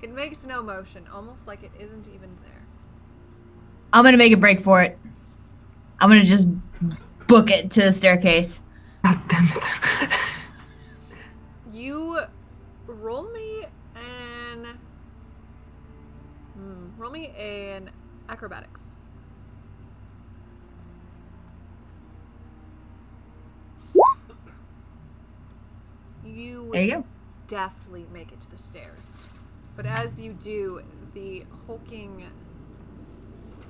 Speaker 3: It makes no motion, almost like it isn't even there.
Speaker 4: I'm gonna make a break for it. I'm gonna just book it to the staircase.
Speaker 1: God damn it.
Speaker 3: You roll me an acrobatics. You
Speaker 4: There you go.
Speaker 3: deftly make it to the stairs. But as you do, the hulking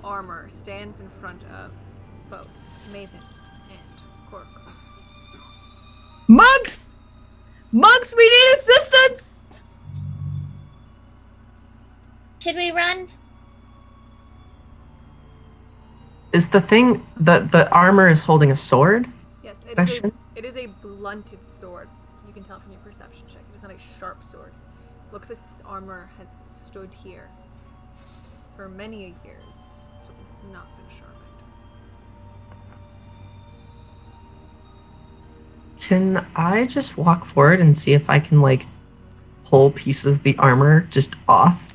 Speaker 3: armor stands in front of both Maven and Korko.
Speaker 4: Monks! Monks, we need assistance!
Speaker 2: Should we run?
Speaker 1: Is the thing the armor is holding a sword?
Speaker 3: Yes,
Speaker 1: Question?
Speaker 3: it is a blunted sword. You can tell from your perception check. It is not a sharp sword. Looks like this armor has stood here for many years. So it has not been sharpened.
Speaker 1: Can I just walk forward and see if I can like pull pieces of the armor just off?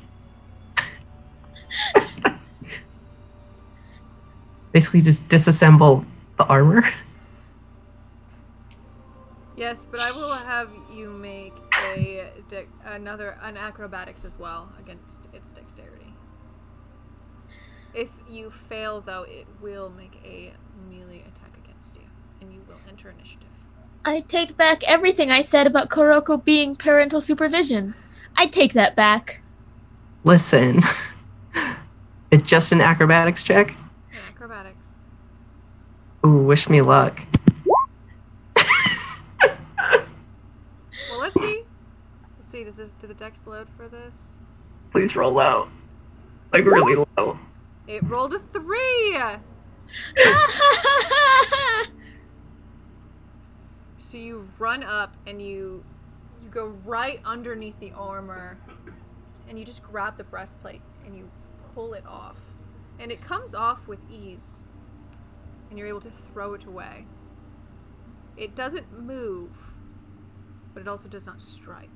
Speaker 1: Basically just disassemble the armor.
Speaker 3: Yes, but I will have you make an acrobatics as well against its dexterity. If you fail, though, it will make a melee attack against you, and you will enter initiative.
Speaker 2: I take back everything I said about Kuroko being parental supervision. I take that back.
Speaker 1: Listen. It's just an acrobatics check?
Speaker 3: Acrobatics.
Speaker 1: Ooh, wish me luck.
Speaker 3: Well, let's see. Let's see, do the dex load for this?
Speaker 1: Please roll low. Like really low.
Speaker 3: It rolled a 3! So you run up and you go right underneath the armor and you just grab the breastplate and you pull it off. And it comes off with ease. And you're able to throw it away. It doesn't move, but it also does not strike.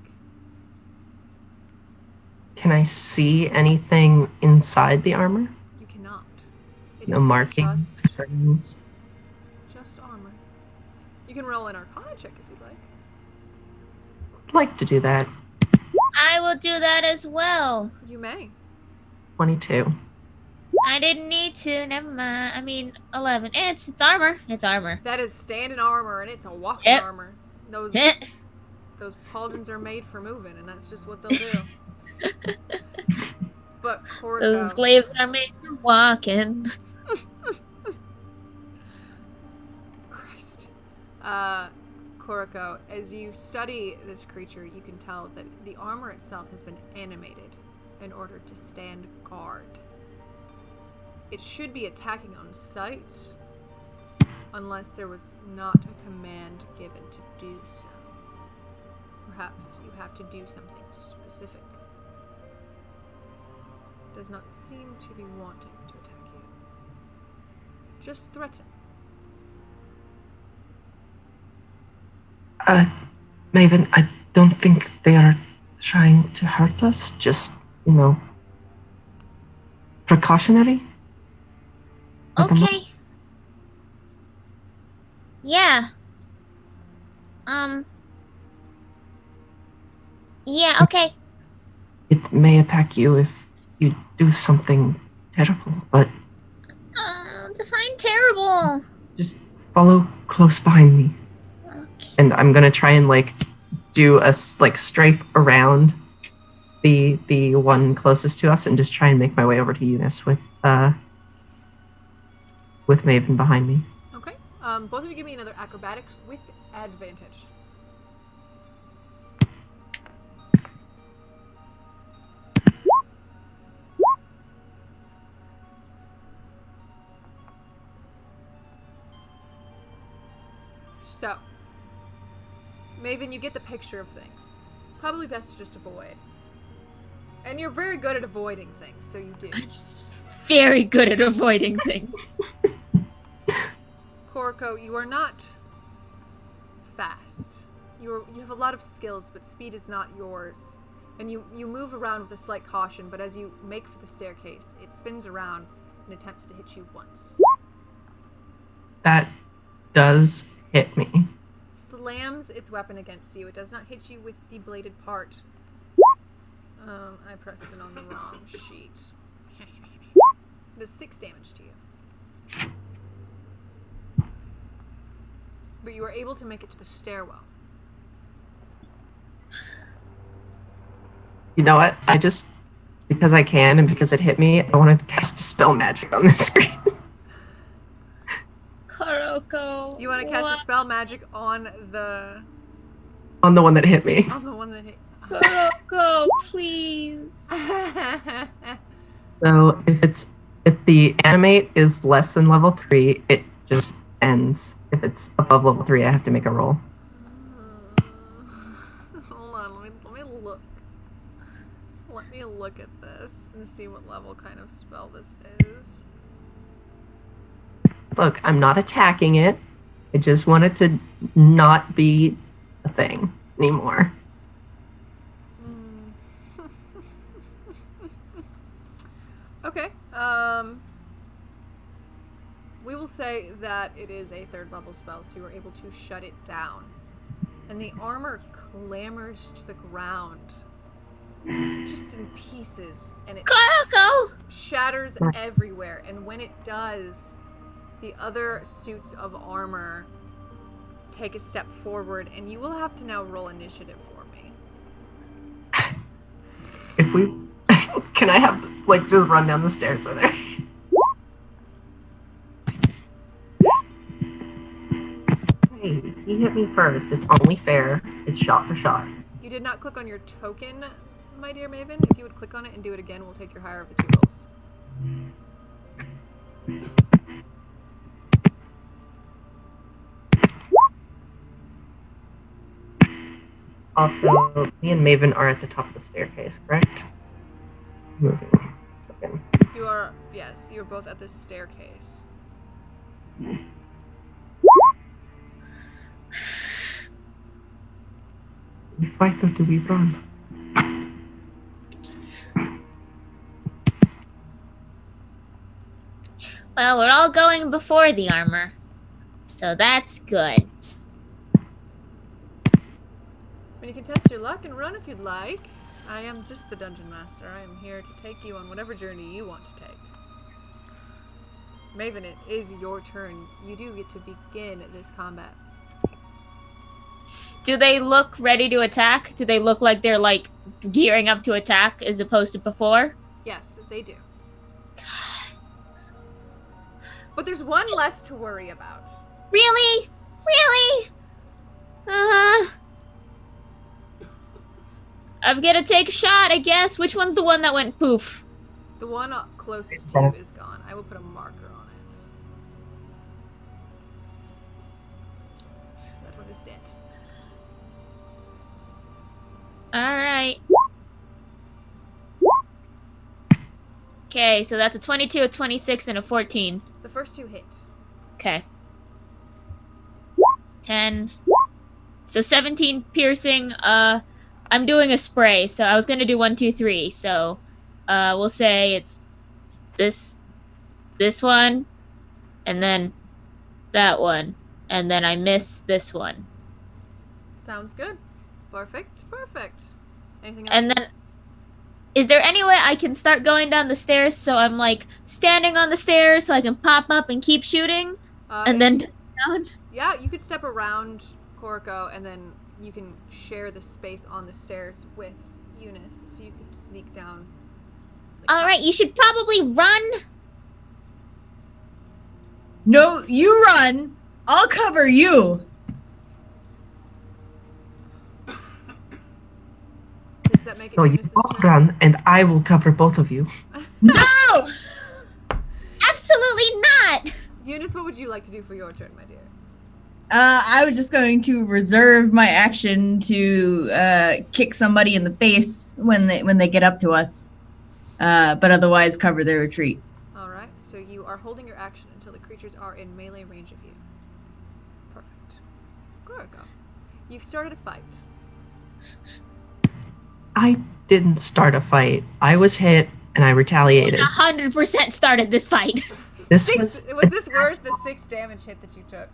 Speaker 1: Can I see anything inside the armor?
Speaker 3: You cannot. It
Speaker 1: No
Speaker 3: is
Speaker 1: markings, strings.
Speaker 3: just armor. You can roll an Arcana check if you'd like.
Speaker 1: I'd like to do that.
Speaker 2: I will do that as well.
Speaker 3: You may.
Speaker 1: 22.
Speaker 2: I didn't need to. Never mind. I mean, 11. It's armor. It's armor.
Speaker 3: That is standing armor, and it's a walking
Speaker 2: Yep.
Speaker 3: armor. Those pauldrons are made for moving, and that's just what they'll do. But
Speaker 2: Those
Speaker 3: Korko,
Speaker 2: glaives are made for walking.
Speaker 3: Christ, Korko, as you study this creature, you can tell that the armor itself has been animated in order to stand guard. It should be attacking on sight, unless there was not a command given to do so. Perhaps you have to do something specific. Does not seem to be wanting to attack you. Just threaten.
Speaker 1: Maven, I don't think they are trying to hurt us. Just, precautionary. At the
Speaker 2: Okay. Yeah. Yeah, okay.
Speaker 1: It may attack you if you do something terrible, but
Speaker 2: Define terrible.
Speaker 1: just follow close behind me.
Speaker 2: Okay.
Speaker 1: And I'm gonna try and do a strafe around the one closest to us and just try and make my way over to Eunice with Maven behind me.
Speaker 3: Okay. Both of you give me another acrobatics with advantage. So, Maven, you get the picture of things. Probably best to just avoid. And you're very good at avoiding things, so you do.
Speaker 2: Very good at avoiding things.
Speaker 3: Korko, you are not fast. You have a lot of skills, but speed is not yours. And you move around with a slight caution, but as you make for the staircase, it spins around and attempts to hit you once.
Speaker 1: That does hit me.
Speaker 3: Slams its weapon against you. It does not hit you with the bladed part. I pressed it on the wrong sheet. It does 6 damage to you. But you are able to make it to the stairwell.
Speaker 1: You know what? I just, because I can and because it hit me, I want to cast Dispel Magic on the screen.
Speaker 2: Kuroko.
Speaker 3: You want to cast a spell magic on the
Speaker 1: On the one that hit me.
Speaker 3: one that hit.
Speaker 2: Kuroko, please.
Speaker 1: So if it's If the animate is less than level 3, it just ends. If it's above level 3, I have to make a roll.
Speaker 3: Hold on, let me look. Let me look at this and see what level kind of spell this is.
Speaker 1: Look, I'm not attacking it. I just want it to not be a thing anymore.
Speaker 3: Okay. We will say that it is a 3rd level spell, so you are able to shut it down. And the armor clambers to the ground, just in pieces, and it
Speaker 2: Koroko!
Speaker 3: shatters everywhere. And when it does, the other suits of armor take a step forward, and you will have to now roll initiative for me.
Speaker 1: If we... Can I have, like, just run down the stairs with her? Hey, he hit me first. It's only fair. It's shot for shot.
Speaker 3: You did not click on your token, my dear Maven. If you would click on it and do it again, we'll take your higher of the 2 rolls.
Speaker 1: Also, me and Maven are at the top of the staircase, correct? Moving. Okay.
Speaker 3: You are, yes, you're both at this staircase.
Speaker 1: We fight them, do we run?
Speaker 2: Well, we're all going before the armor. So that's good.
Speaker 3: You can test your luck and run if you'd like. I am just the dungeon master. I am here to take you on whatever journey you want to take. Maven, it is your turn. You do get to begin this combat.
Speaker 2: Do they look ready to attack? Do they look like they're, like, gearing up to attack as opposed to before?
Speaker 3: Yes, they do. But there's one less to worry about.
Speaker 2: Really? Really? I'm gonna take a shot, I guess. Which one's the one that went poof?
Speaker 3: The one closest to you is gone. I will put a marker on it. That one is dead.
Speaker 2: Alright. Okay, so that's a 22, a 26, and a 14.
Speaker 3: The first 2 hit.
Speaker 2: Okay. 10. So 17 piercing. I'm doing a spray, so I was gonna do 1, 2, 3. So, we'll say it's this one, and then that one, and then I miss this one.
Speaker 3: Sounds good. Perfect. Anything else?
Speaker 2: And then, is there any way I can start going down the stairs so I'm like standing on the stairs so I can pop up and keep shooting, and then down?
Speaker 3: Yeah, you could step around Koroko, and then you can share the space on the stairs with Eunice, so you could sneak down.
Speaker 2: Alright, you should probably run.
Speaker 4: No, you run. I'll cover you.
Speaker 3: Does that make it
Speaker 1: No, you
Speaker 3: Eunice's
Speaker 1: both
Speaker 3: turn?
Speaker 1: run, and I will cover both of you.
Speaker 4: No!
Speaker 2: Absolutely not.
Speaker 3: Eunice, what would you like to do for your turn, my dear?
Speaker 4: I was just going to reserve my action to kick somebody in the face when they get up to us, but otherwise cover their retreat.
Speaker 3: Alright, so you are holding your action until the creatures are in melee range of you. Perfect. Koroko, you've started a fight.
Speaker 1: I didn't start a fight. I was hit, and I retaliated.
Speaker 2: 100% started this fight.
Speaker 1: This
Speaker 3: Was
Speaker 1: was...
Speaker 3: this worth the 6 damage hit that you took?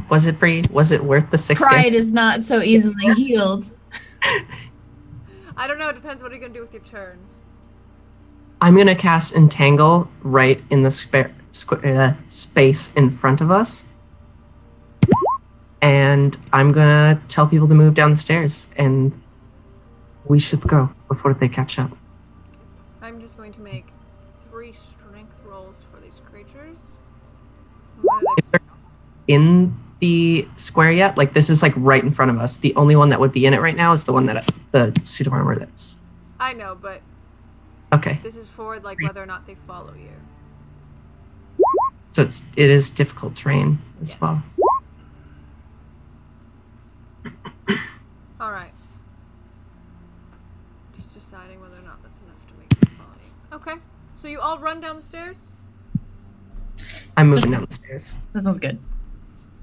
Speaker 1: Was it, Bree? Was it worth the 6
Speaker 4: Pride is not so easily healed.
Speaker 3: I don't know, it depends. What are you going to do with your turn?
Speaker 1: I'm going to cast Entangle right in the space in front of us. And I'm going to tell people to move down the stairs. And we should go before they catch up.
Speaker 3: I'm just going to make 3 strength rolls for these creatures.
Speaker 1: In the square yet? Like, this is like right in front of us. The only one that would be in it right now is the one that the suit of armor that's
Speaker 3: I know, but
Speaker 1: Okay.
Speaker 3: this is for like whether or not they follow you.
Speaker 1: So it is difficult terrain as well.
Speaker 3: All right. Just deciding whether or not that's enough to make them follow you. Okay. So you all run down the stairs?
Speaker 1: I'm moving down the stairs.
Speaker 4: That sounds good.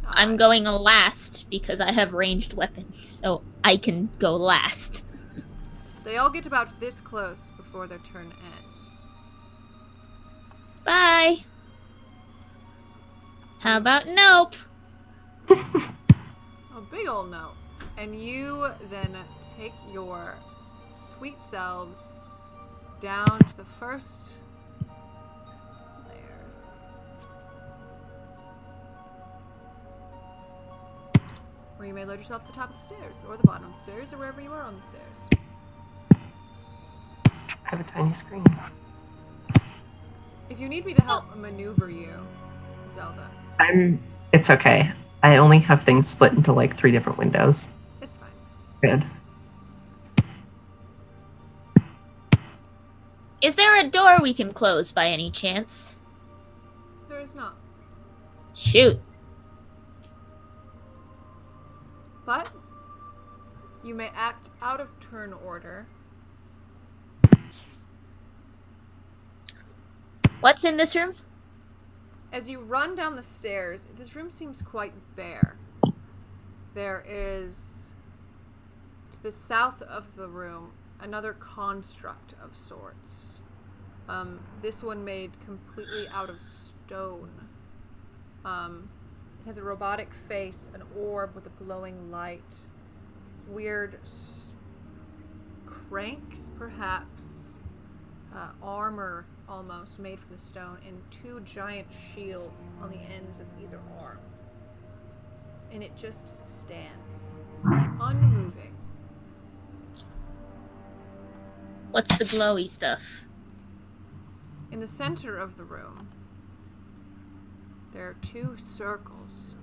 Speaker 2: I'm going last because I have ranged weapons, so I can go last.
Speaker 3: They all get about this close before their turn ends.
Speaker 2: Bye. How about nope?
Speaker 3: A big old no. And you then take your sweet selves down to the first layer. Where you may load yourself at the top of the stairs, or the bottom of the stairs, or wherever you are on the stairs.
Speaker 1: I have a tiny screen.
Speaker 3: If you need me to help maneuver you, Zelda,
Speaker 1: It's okay. I only have things split into like 3 different windows.
Speaker 3: it's fine.
Speaker 1: Good.
Speaker 2: Is there a door we can close by any chance?
Speaker 3: There is not.
Speaker 2: Shoot.
Speaker 3: But you may act out of turn order.
Speaker 2: What's in this room?
Speaker 3: As you run down the stairs, this room seems quite bare. There is, to the south of the room, another construct of sorts. This one made completely out of stone. It has a robotic face, an orb with a glowing light, weird cranks, perhaps, armor almost made from the stone, and 2 giant shields on the ends of either arm. And it just stands, unmoving.
Speaker 2: What's the glowy stuff?
Speaker 3: In the center of the room, there are 2 circles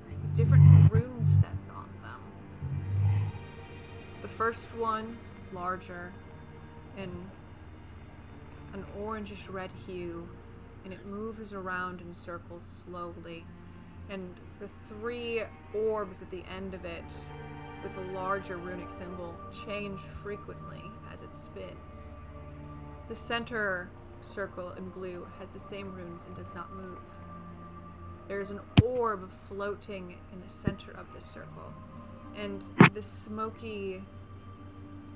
Speaker 3: with different rune sets on them. The first one, larger, and an orangish red hue, and it moves around in circles slowly. And the 3 orbs at the end of it, with a larger runic symbol, change frequently as it spins. The center circle in blue has the same runes and does not move. There is an orb floating in the center of the circle, and the smoky,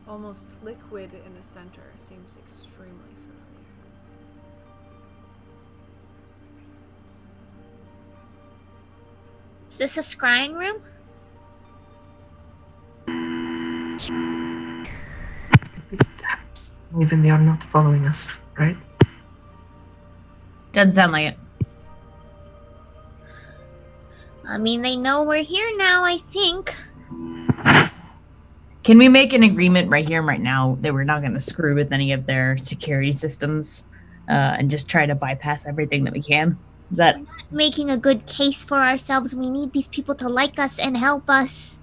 Speaker 3: almost liquid in the center seems extremely familiar.
Speaker 2: Is this a scrying room?
Speaker 1: Even they are not following us, right?
Speaker 4: Doesn't sound like it.
Speaker 2: I mean, they know we're here now, I think.
Speaker 4: Can we make an agreement right here and right now that we're not going to screw with any of their security systems and just try to bypass everything that we can? Is that
Speaker 2: Making a good case for ourselves. We need these people to like us and help us.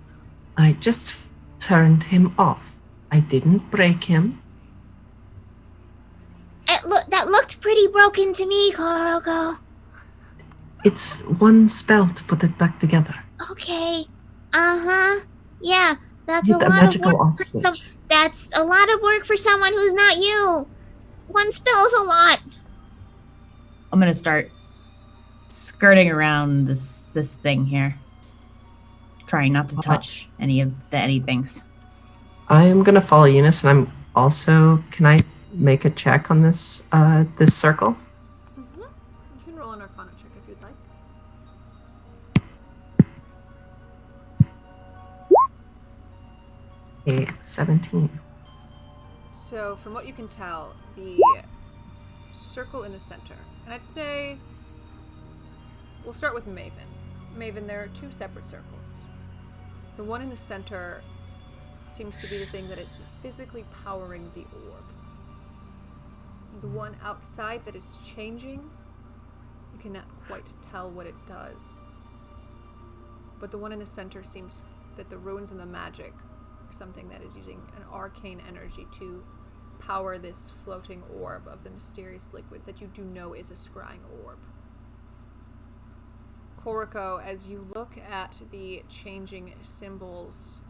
Speaker 1: I just turned him off. I didn't break him.
Speaker 2: That looked pretty broken to me, Koroko.
Speaker 1: It's one spell to put it back together.
Speaker 2: Okay. Uh-huh. Yeah, that's
Speaker 1: Hit
Speaker 2: a
Speaker 1: a
Speaker 2: lot of
Speaker 1: magical
Speaker 2: work
Speaker 1: off
Speaker 2: for
Speaker 1: switch.
Speaker 2: That's a lot of work for someone who's not you. One spell's a lot.
Speaker 4: I'm going to start skirting around this thing here, trying not to touch any of the anythings.
Speaker 1: I am gonna follow Eunice, and I'm also. Can I make a check on this this circle?
Speaker 3: Mm-hmm. You can roll an Arcana check if you'd like.
Speaker 1: A 17.
Speaker 3: So, from what you can tell, the circle in the center, and I'd say we'll start with Maven. Maven, there are 2 separate circles. The one in the center seems to be the thing that is physically powering the orb. The one outside that is changing, you cannot quite tell what it does. But the one in the center seems that the runes and the magic something that is using an arcane energy to power this floating orb of the mysterious liquid that you do know is a scrying orb. Koriko, as you look at the changing symbols,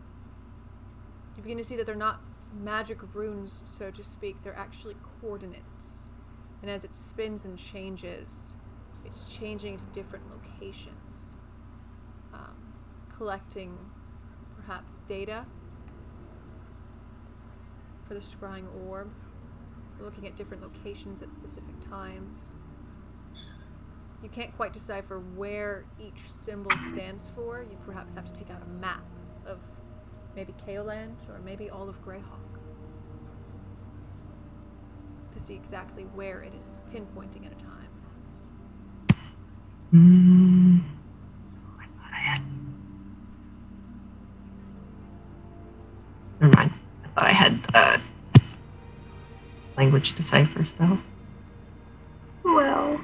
Speaker 3: you begin to see that they're not magic runes, so to speak. They're actually coordinates. And as it spins and changes, it's changing to different locations, collecting perhaps data for the scrying orb. You're looking at different locations at specific times. You can't quite decipher where each symbol stands for. You perhaps have to take out a map of maybe Kaoland or maybe all of Greyhawk to see exactly where it is pinpointing at a time.
Speaker 1: I thought I had. Never mind. I thought I had language decipher spell. Well,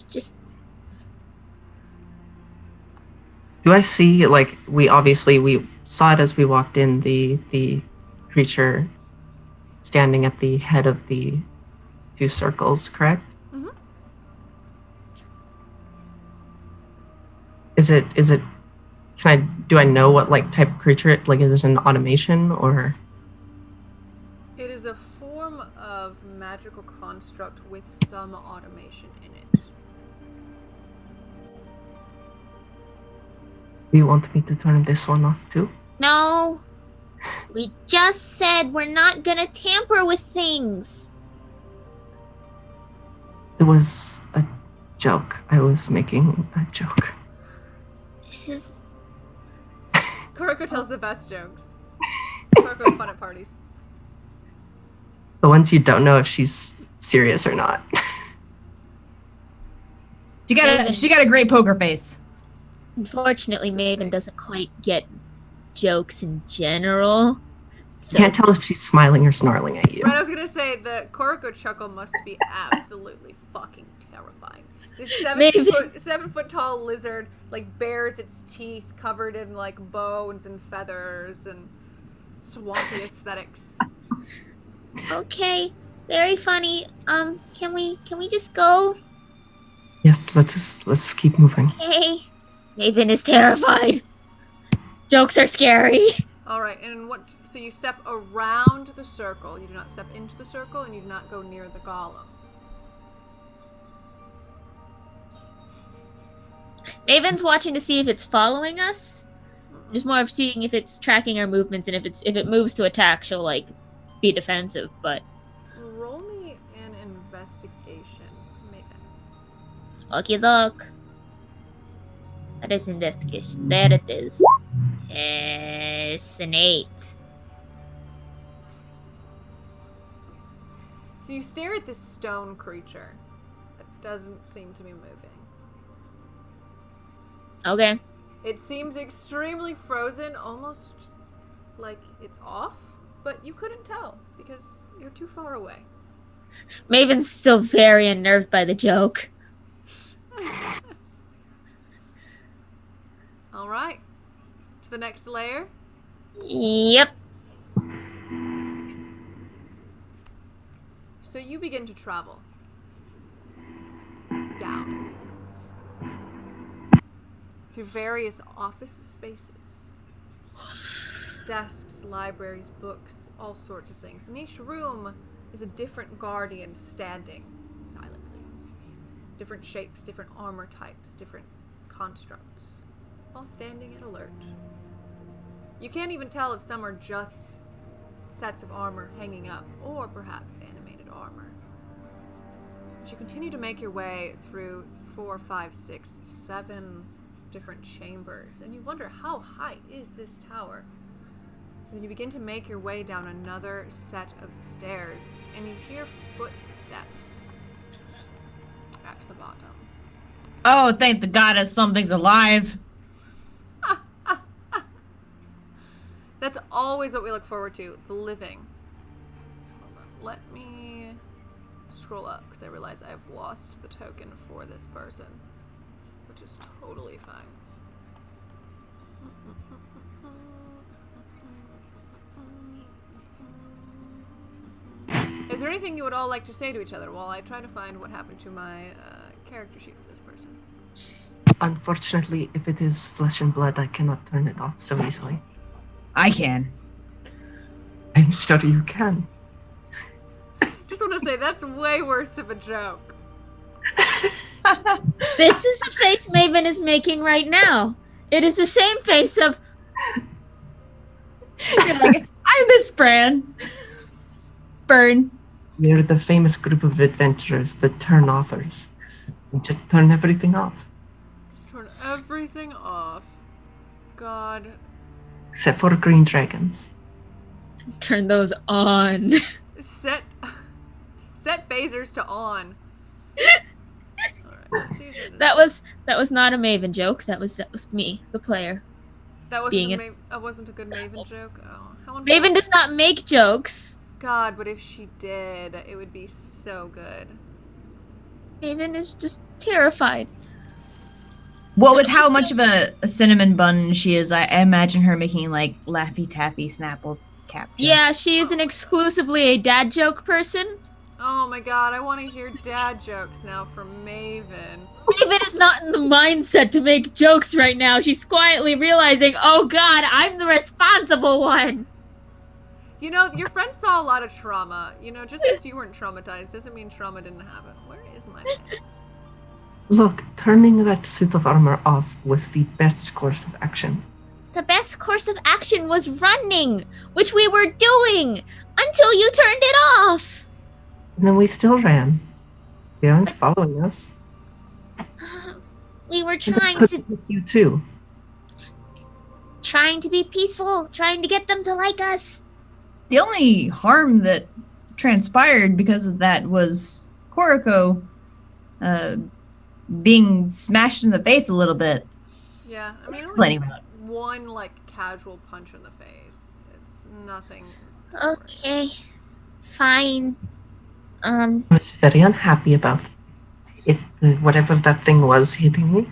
Speaker 2: Just
Speaker 1: do I see, like, we saw it as we walked in, the creature standing at the head of the two circles, correct?
Speaker 3: Mm-hmm.
Speaker 1: Is it do I know what, like, type of creature is it an automation or?
Speaker 3: It is a form of magical construct with some automation in it.
Speaker 1: Do you want me to turn this one off too?
Speaker 2: no. We just said we're not gonna tamper with things.
Speaker 1: It was a joke. I was making a joke.
Speaker 2: This is
Speaker 3: Koriko tells the best jokes. Koriko's fun at parties.
Speaker 1: The ones you don't know if she's serious or not.
Speaker 4: She got a great poker face.
Speaker 2: unfortunately Maven doesn't quite get jokes in general. So
Speaker 1: Can't tell if she's smiling or snarling at you.
Speaker 3: Right, I was gonna say the Koriko chuckle must be absolutely fucking terrifying. This
Speaker 2: Maybe.
Speaker 3: 7 foot tall lizard like bares its teeth covered in like bones and feathers and swampy aesthetics.
Speaker 2: okay, very funny. Can we just go?
Speaker 1: Yes, let's keep moving.
Speaker 2: Hey, Maven is terrified. Jokes are scary.
Speaker 3: All right, and so you step around the circle. You do not step into the circle, and you do not go near the golem.
Speaker 2: Maven's watching to see if it's following us. Just more of seeing if it's tracking our movements, and if it moves to attack, she'll like be defensive. But
Speaker 3: Roll me an investigation, Maven.
Speaker 2: okie doke. That is investigation. There it is. It's an 8.
Speaker 3: So you stare at this stone creature that doesn't seem to be moving.
Speaker 2: Okay.
Speaker 3: It seems extremely frozen, almost like it's off, but you couldn't tell because you're too far away.
Speaker 2: Maven's still very unnerved by the joke.
Speaker 3: All right. To the next layer.
Speaker 2: Yep.
Speaker 3: So you begin to travel down through various office spaces. Desks, libraries, books, all sorts of things. And each room is a different guardian standing silently. Different shapes, different armor types, different constructs, all standing at alert. You can't even tell if some are just sets of armor hanging up, or perhaps animated armor. As you continue to make your way through 4, 5, 6, 7 different chambers, and you wonder, how high is this tower? Then you begin to make your way down another set of stairs, and you hear footsteps at the bottom.
Speaker 4: Oh, thank the goddess something's alive.
Speaker 3: That's always what we look forward to, the living. Hold on, let me scroll up, because I realize I've lost the token for this person, which is totally fine. Is there anything you would all like to say to each other while I try to find what happened to my character sheet for this person?
Speaker 1: Unfortunately, if it is flesh and blood, I cannot turn it off so easily.
Speaker 4: I can.
Speaker 1: I'm sure you can.
Speaker 3: Just want to say, that's way worse of a joke.
Speaker 2: This is the face Maven is making right now. It is the same face of
Speaker 4: You're like, I miss Bran. Burn.
Speaker 1: We're the famous group of adventurers that turn offers. We just turn everything off.
Speaker 3: Just turn everything off. God.
Speaker 1: Except for green dragons.
Speaker 2: turn those on.
Speaker 3: Set phasers to on. Alright, let's see if it is.
Speaker 2: That was not a Maven joke. That was me, the player.
Speaker 3: That
Speaker 2: being
Speaker 3: wasn't a good Maven joke. Oh, how
Speaker 2: Maven
Speaker 3: unfortunate.
Speaker 2: does not make jokes.
Speaker 3: God, but if she did, it would be so good.
Speaker 2: Maven is just terrified.
Speaker 4: Well, with how much of a cinnamon bun she is, I imagine her making like Laffy Taffy Snapple capture.
Speaker 2: Yeah, she is an exclusively a dad joke person.
Speaker 3: Oh my god, I want to hear dad jokes now from Maven.
Speaker 2: Maven is not in the mindset to make jokes right now. She's quietly realizing, oh god, I'm the responsible one.
Speaker 3: You know, your friend saw a lot of trauma. You know, just because you weren't traumatized doesn't mean trauma didn't happen. Where is my man?
Speaker 1: Look, turning that suit of armor off was the best course of action.
Speaker 2: The best course of action was running, which we were doing until you turned it off.
Speaker 1: And then we still ran. They aren't following us.
Speaker 2: We were
Speaker 1: And it
Speaker 2: trying
Speaker 1: could
Speaker 2: to
Speaker 1: hit you too.
Speaker 2: be peaceful, trying to get them to like us.
Speaker 4: The only harm that transpired because of that was Koriko being smashed in the face a little bit.
Speaker 3: Yeah, I mean,
Speaker 4: Plenty
Speaker 3: only
Speaker 4: of
Speaker 3: one, like, casual punch in the face. It's nothing.
Speaker 2: Okay, fine.
Speaker 1: I was very unhappy about it, whatever that thing was hitting me.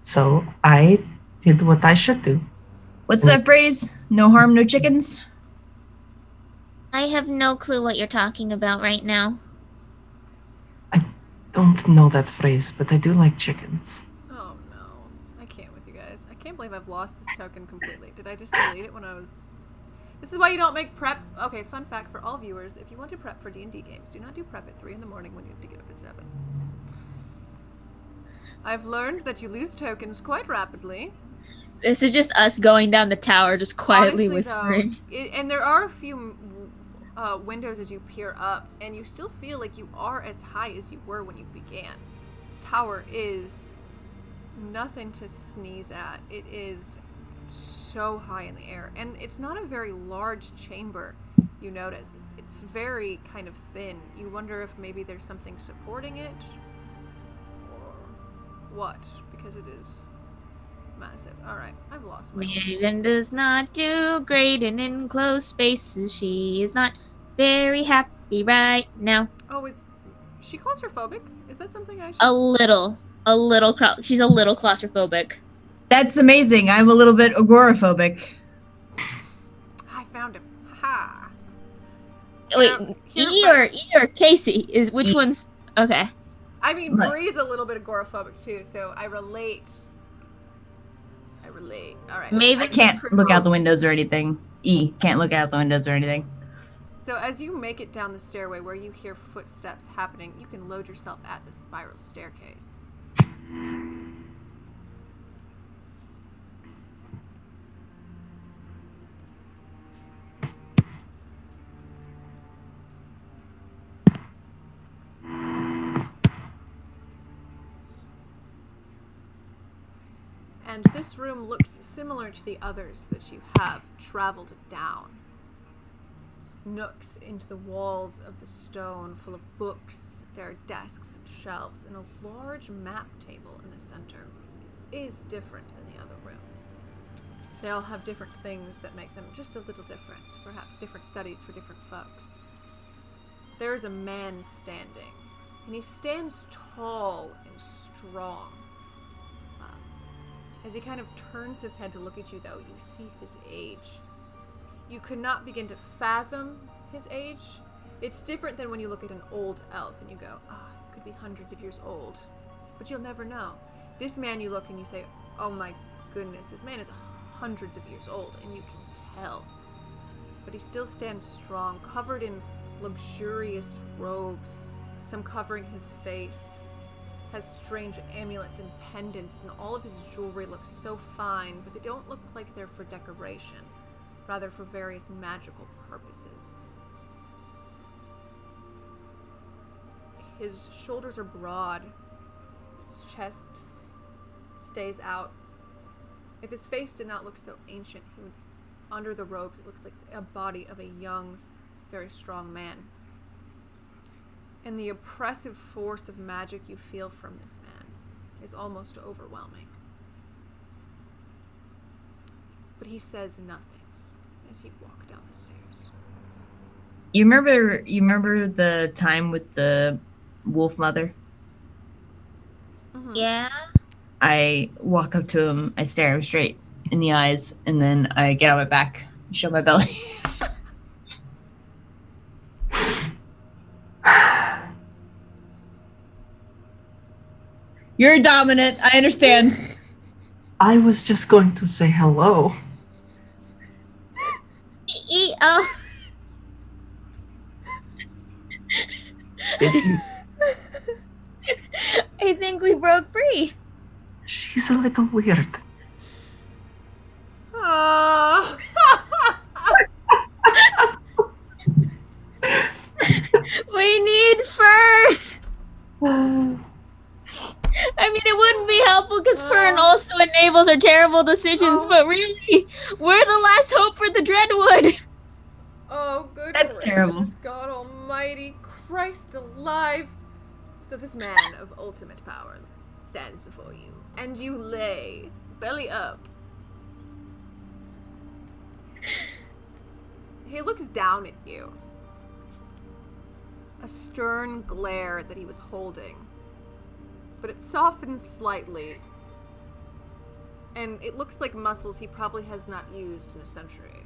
Speaker 1: So I did what I should do.
Speaker 4: What's that phrase? No harm, no chickens?
Speaker 2: I have no clue what you're talking about right now.
Speaker 1: Don't know that phrase, but I do like chickens.
Speaker 3: Oh no. I can't with you guys. I can't believe I've lost this token completely. Did I just delete it when I was... This is why you don't make prep... Okay, fun fact for all viewers. If you want to prep for D&D games, do not do prep at 3 in the morning when you have to get up at 7. I've learned that you lose tokens quite rapidly.
Speaker 2: This is just us going down the tower, just quietly
Speaker 3: Honestly,
Speaker 2: whispering.
Speaker 3: though, and there are a few windows as you peer up, and you still feel like you are as high as you were when you began. This tower is nothing to sneeze at. It is so high in the air, and it's not a very large chamber, you notice. It's very kind of thin. You wonder if maybe there's something supporting it, or what, because it is massive. Alright, I've lost my...
Speaker 2: Maven does not do great in enclosed spaces. She is not very happy right now.
Speaker 3: Oh, is she claustrophobic? Is that something I should...
Speaker 2: A little. She's a little claustrophobic.
Speaker 4: That's amazing. I'm a little bit agoraphobic.
Speaker 3: I found him. Ha!
Speaker 2: Wait,
Speaker 3: Here,
Speaker 2: E or Casey? Is which one's okay?
Speaker 3: I mean,
Speaker 4: What?
Speaker 3: Bree's a little bit agoraphobic too, so I relate. Alright.
Speaker 2: Maven
Speaker 4: I can't look out the windows or anything. E can't look out the windows or anything.
Speaker 3: So as you make it down the stairway where you hear footsteps happening, you can load yourself at the spiral staircase. And this room looks similar to the others that you have traveled down. Nooks into the walls of the stone full of books. There are desks and shelves, and a large map table in the center is different than the other rooms. They all have different things that make them just a little different, perhaps different studies for different folks. There is a man standing, and he stands tall and strong. As he kind of turns his head to look at you, though, you see his age. You could not begin to fathom his age. It's different than when you look at an old elf and you go, he could be hundreds of years old. But you'll never know. This man, you look and you say, oh my goodness, this man is hundreds of years old, and you can tell. But he still stands strong, covered in luxurious robes, some covering his face, has strange amulets and pendants, and all of his jewelry looks so fine, but they don't look like they're for decoration, rather for various magical purposes. His shoulders are broad, his chest stays out. If his face did not look so ancient, he would, under the robes, it looks like a body of a young, very strong man. And the oppressive force of magic you feel from this man is almost overwhelming. But he says nothing as you walk down the stairs.
Speaker 4: You remember the time with the wolf mother?
Speaker 3: Mm-hmm.
Speaker 2: Yeah.
Speaker 4: I walk up to him, I stare him straight in the eyes, and then I get on my back, show my belly. You're dominant, I understand.
Speaker 1: I was just going to say hello.
Speaker 2: Oh. I think we broke free.
Speaker 1: She's a little weird.
Speaker 2: We need furs. I mean, it wouldn't be helpful because Fern also enables our terrible decisions, but really, we're the last hope for the Dreadwood.
Speaker 3: Oh, good
Speaker 4: That's
Speaker 3: gracious,
Speaker 4: terrible.
Speaker 3: God almighty, Christ alive. So this man of ultimate power stands before you, and you lay belly up. He looks down at you. A stern glare that he was holding. But it softens slightly. And it looks like muscles he probably has not used in a century.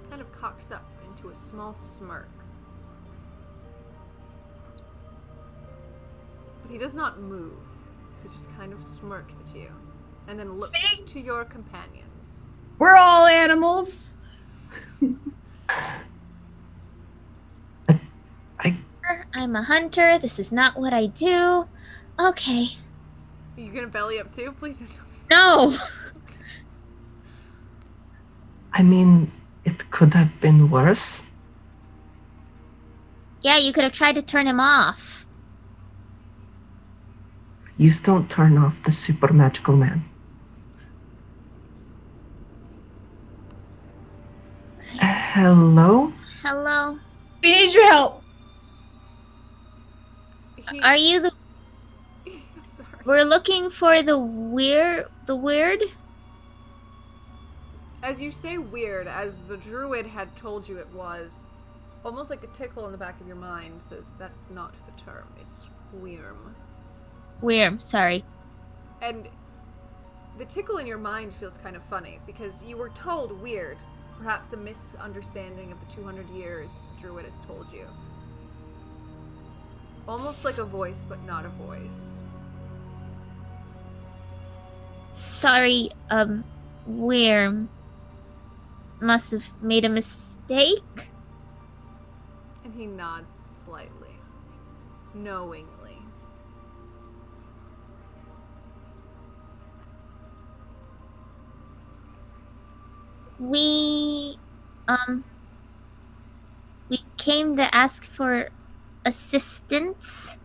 Speaker 3: Kind of cocks up into a small smirk. But he does not move. He just kind of smirks at you. And then looks to your companions.
Speaker 4: We're all animals.
Speaker 2: I'm a hunter. This is not what I do. Okay.
Speaker 3: Are you gonna belly up too? Please don't tell me.
Speaker 2: No.
Speaker 1: I mean, it could have been worse.
Speaker 2: Yeah, you could have tried to turn him off.
Speaker 1: Please don't turn off the super magical man. Hello?
Speaker 2: Hello.
Speaker 4: We need your help.
Speaker 2: Are you the?
Speaker 3: Sorry.
Speaker 2: We're looking for the weird.
Speaker 3: As you say weird, as the druid had told you it was, almost like a tickle in the back of your mind says that's not the term, it's Wyrm.
Speaker 2: Wyrm, sorry.
Speaker 3: And the tickle in your mind feels kind of funny, because you were told weird, perhaps a misunderstanding of the 200 years the druid has told you. Almost like a voice, but not a voice.
Speaker 2: Sorry, Wyrm. Must have made a mistake.
Speaker 3: And he nods slightly, knowingly.
Speaker 2: We came to ask for assistance.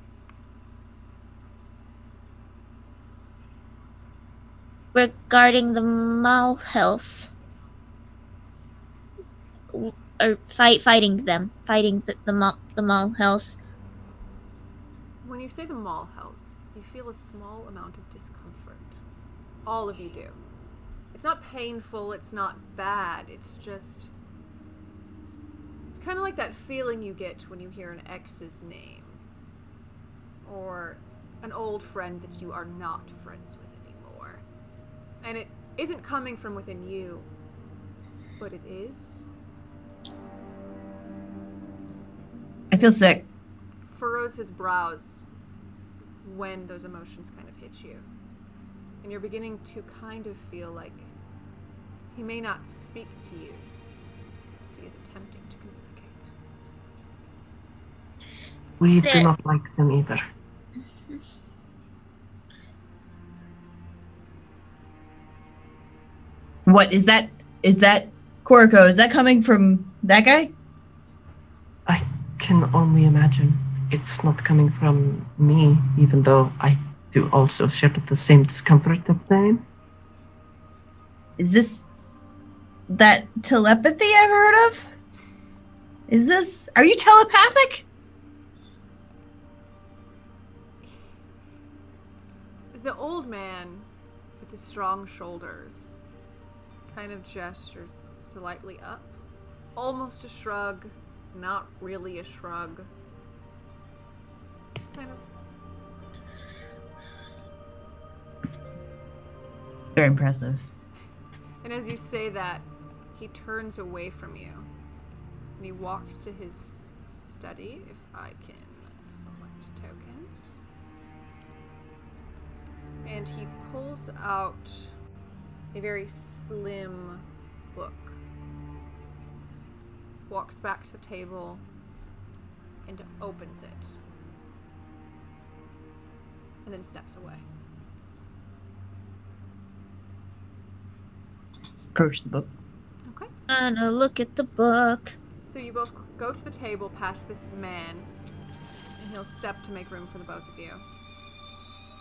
Speaker 2: Regarding the Malhells. Or fighting them. Fighting the Malhells.
Speaker 3: When you say the Malhells, you feel a small amount of discomfort. All of you do. It's not painful, it's not bad, it's just... It's kind of like that feeling you get when you hear an ex's name. Or an old friend that you are not friends with anymore. And it isn't coming from within you, but it is.
Speaker 4: I feel sick.
Speaker 3: Furrows his brows when those emotions kind of hit you. And you're beginning to kind of feel like he may not speak to you. He is attempting to communicate.
Speaker 1: We
Speaker 2: There-
Speaker 1: do not like them either.
Speaker 4: What is that? Is that Koriko? Is that coming from that guy?
Speaker 1: I can only imagine. It's not coming from me, even though I do also share the same discomfort of them.
Speaker 4: Is this that telepathy I've heard of? Is this? Are you telepathic?
Speaker 3: The old man with the strong shoulders kind of gestures slightly up. Almost a shrug, not really a shrug. Just kind of.
Speaker 4: Very impressive.
Speaker 3: And as you say that, he turns away from you. And he walks to his study, if I can select tokens. And he pulls out a very slim book. Walks back to the table and opens it. And then steps away.
Speaker 4: Approach the book.
Speaker 3: Okay.
Speaker 2: Gonna look at the book.
Speaker 3: So you both go to the table past this man, and he'll step to make room for the both of you.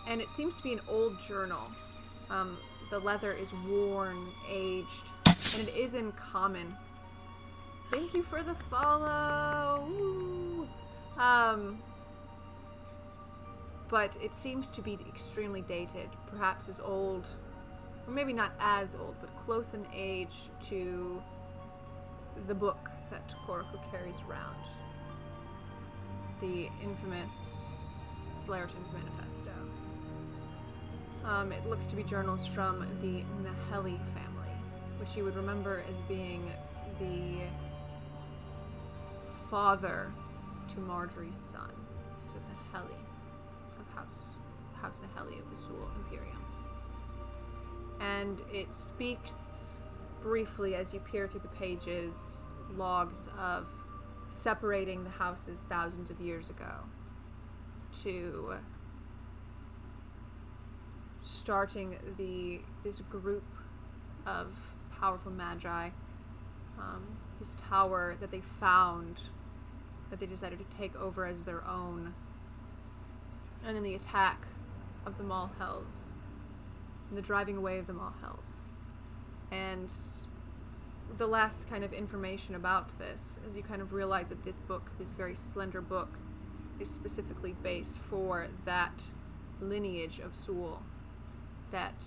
Speaker 3: And it seems to be an old journal. The leather is worn, aged, and it is in common. Thank you for the follow! Woo. But it seems to be extremely dated, perhaps as old, or maybe not as old, but close in age to the book that Koriko carries around. The infamous Slayerton's Manifesto. It looks to be journals from the Naheli family, which you would remember as being the father to Marjorie's son. It's a Naheli of House Naheli of the Sul Imperium. And it speaks briefly as you peer through the pages, logs of separating the houses thousands of years ago to starting this group of powerful magi, this tower that they found, that they decided to take over as their own, and then the attack of the Malhells, and the driving away of the Malhells. And the last kind of information about this, as you kind of realize that this book, this very slender book, is specifically based for that lineage of Sul, that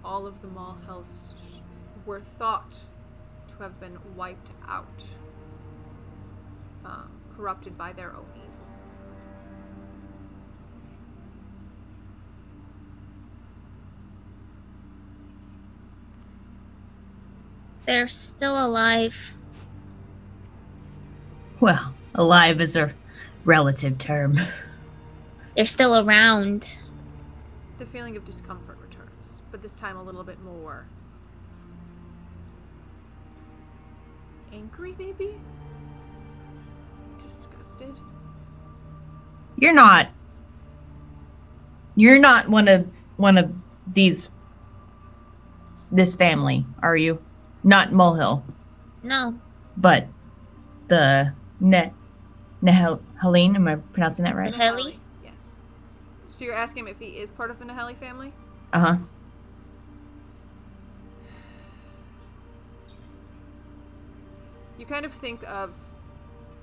Speaker 3: all of the Malhells were thought to have been wiped out, corrupted by their own evil.
Speaker 2: They're still alive.
Speaker 4: Well, alive is a relative term.
Speaker 2: They're still around.
Speaker 3: The feeling of discomfort returns, but this time a little bit more angry, maybe? Disgusted?
Speaker 4: You're not one of this family, are you? Not Mulhill,
Speaker 2: No.
Speaker 4: but the Helene, am I pronouncing that right?
Speaker 2: Naheli?
Speaker 3: Yes. So you're asking him if he is part of the Naheli family?
Speaker 4: Uh-huh.
Speaker 3: You kind of think of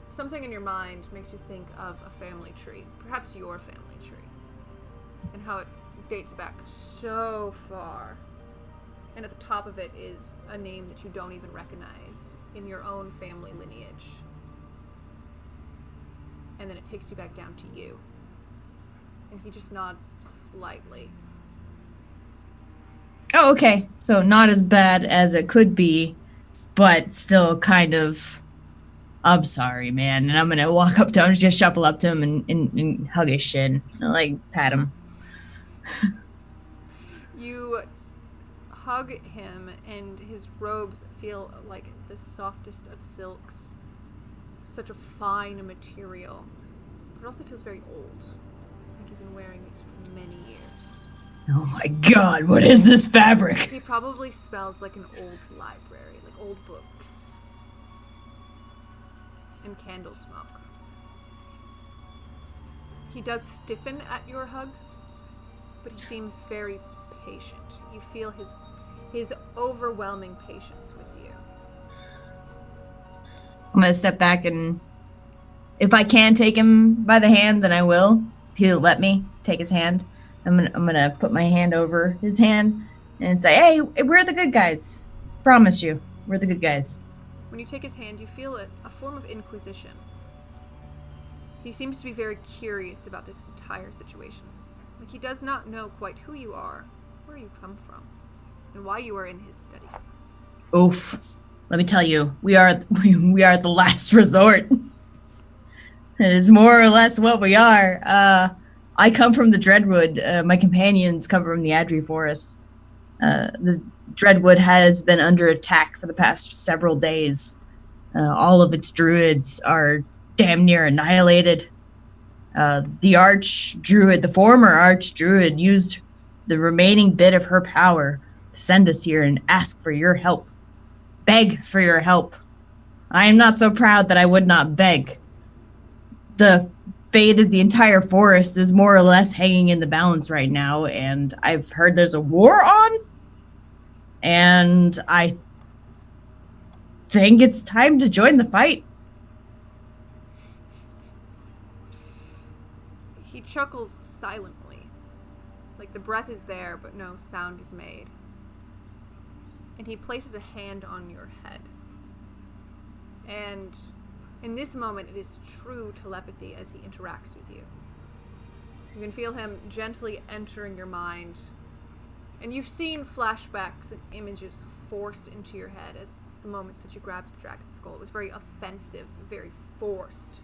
Speaker 3: something in your mind makes you think of a family tree, perhaps your family tree, and how it dates back so far. And at the top of it is a name that you don't even recognize in your own family lineage. And then it takes you back down to you. And he just nods slightly.
Speaker 4: Oh, okay. So not as bad as it could be, but still kind of. I'm sorry, man. And I'm gonna walk up to him, just shuffle up to him and hug his shin, and, like pat him.
Speaker 3: You hug him, and his robes feel like the softest of silks. Such a fine material. But it also feels very old. Like he's been wearing these for many years.
Speaker 4: Oh my god, what is this fabric?
Speaker 3: He probably smells like an old library, like old books. And candle smoke. He does stiffen at your hug, but he seems very patient. You feel his overwhelming patience with you.
Speaker 4: I'm gonna step back, and if I can take him by the hand, then I will. If he'll let me take his hand, I'm gonna put my hand over his hand and say, "Hey, we're the good guys. Promise you, we're the good guys."
Speaker 3: When you take his hand, you feel a form of inquisition. He seems to be very curious about this entire situation. Like he does not know quite who you are, where you come from, and why you are in his study.
Speaker 4: Oof. Let me tell you, we are the last resort. It is more or less what we are. I come from the Dreadwood. My companions come from the Adri Forest. The Dreadwood has been under attack for the past several days. All of its druids are damn near annihilated. The Archdruid, the former Archdruid, used the remaining bit of her power to send us here and ask for your help. Beg for your help. I am not so proud that I would not beg. The fate of the entire forest is more or less hanging in the balance right now, and I've heard there's a war on, and I think it's time to join the fight.
Speaker 3: He chuckles silently. Like the breath is there, but no sound is made. And he places a hand on your head. And in this moment, it is true telepathy as he interacts with you. You can feel him gently entering your mind. And you've seen flashbacks and images forced into your head as the moments that you grabbed the dragon's skull. It was very offensive, very forced.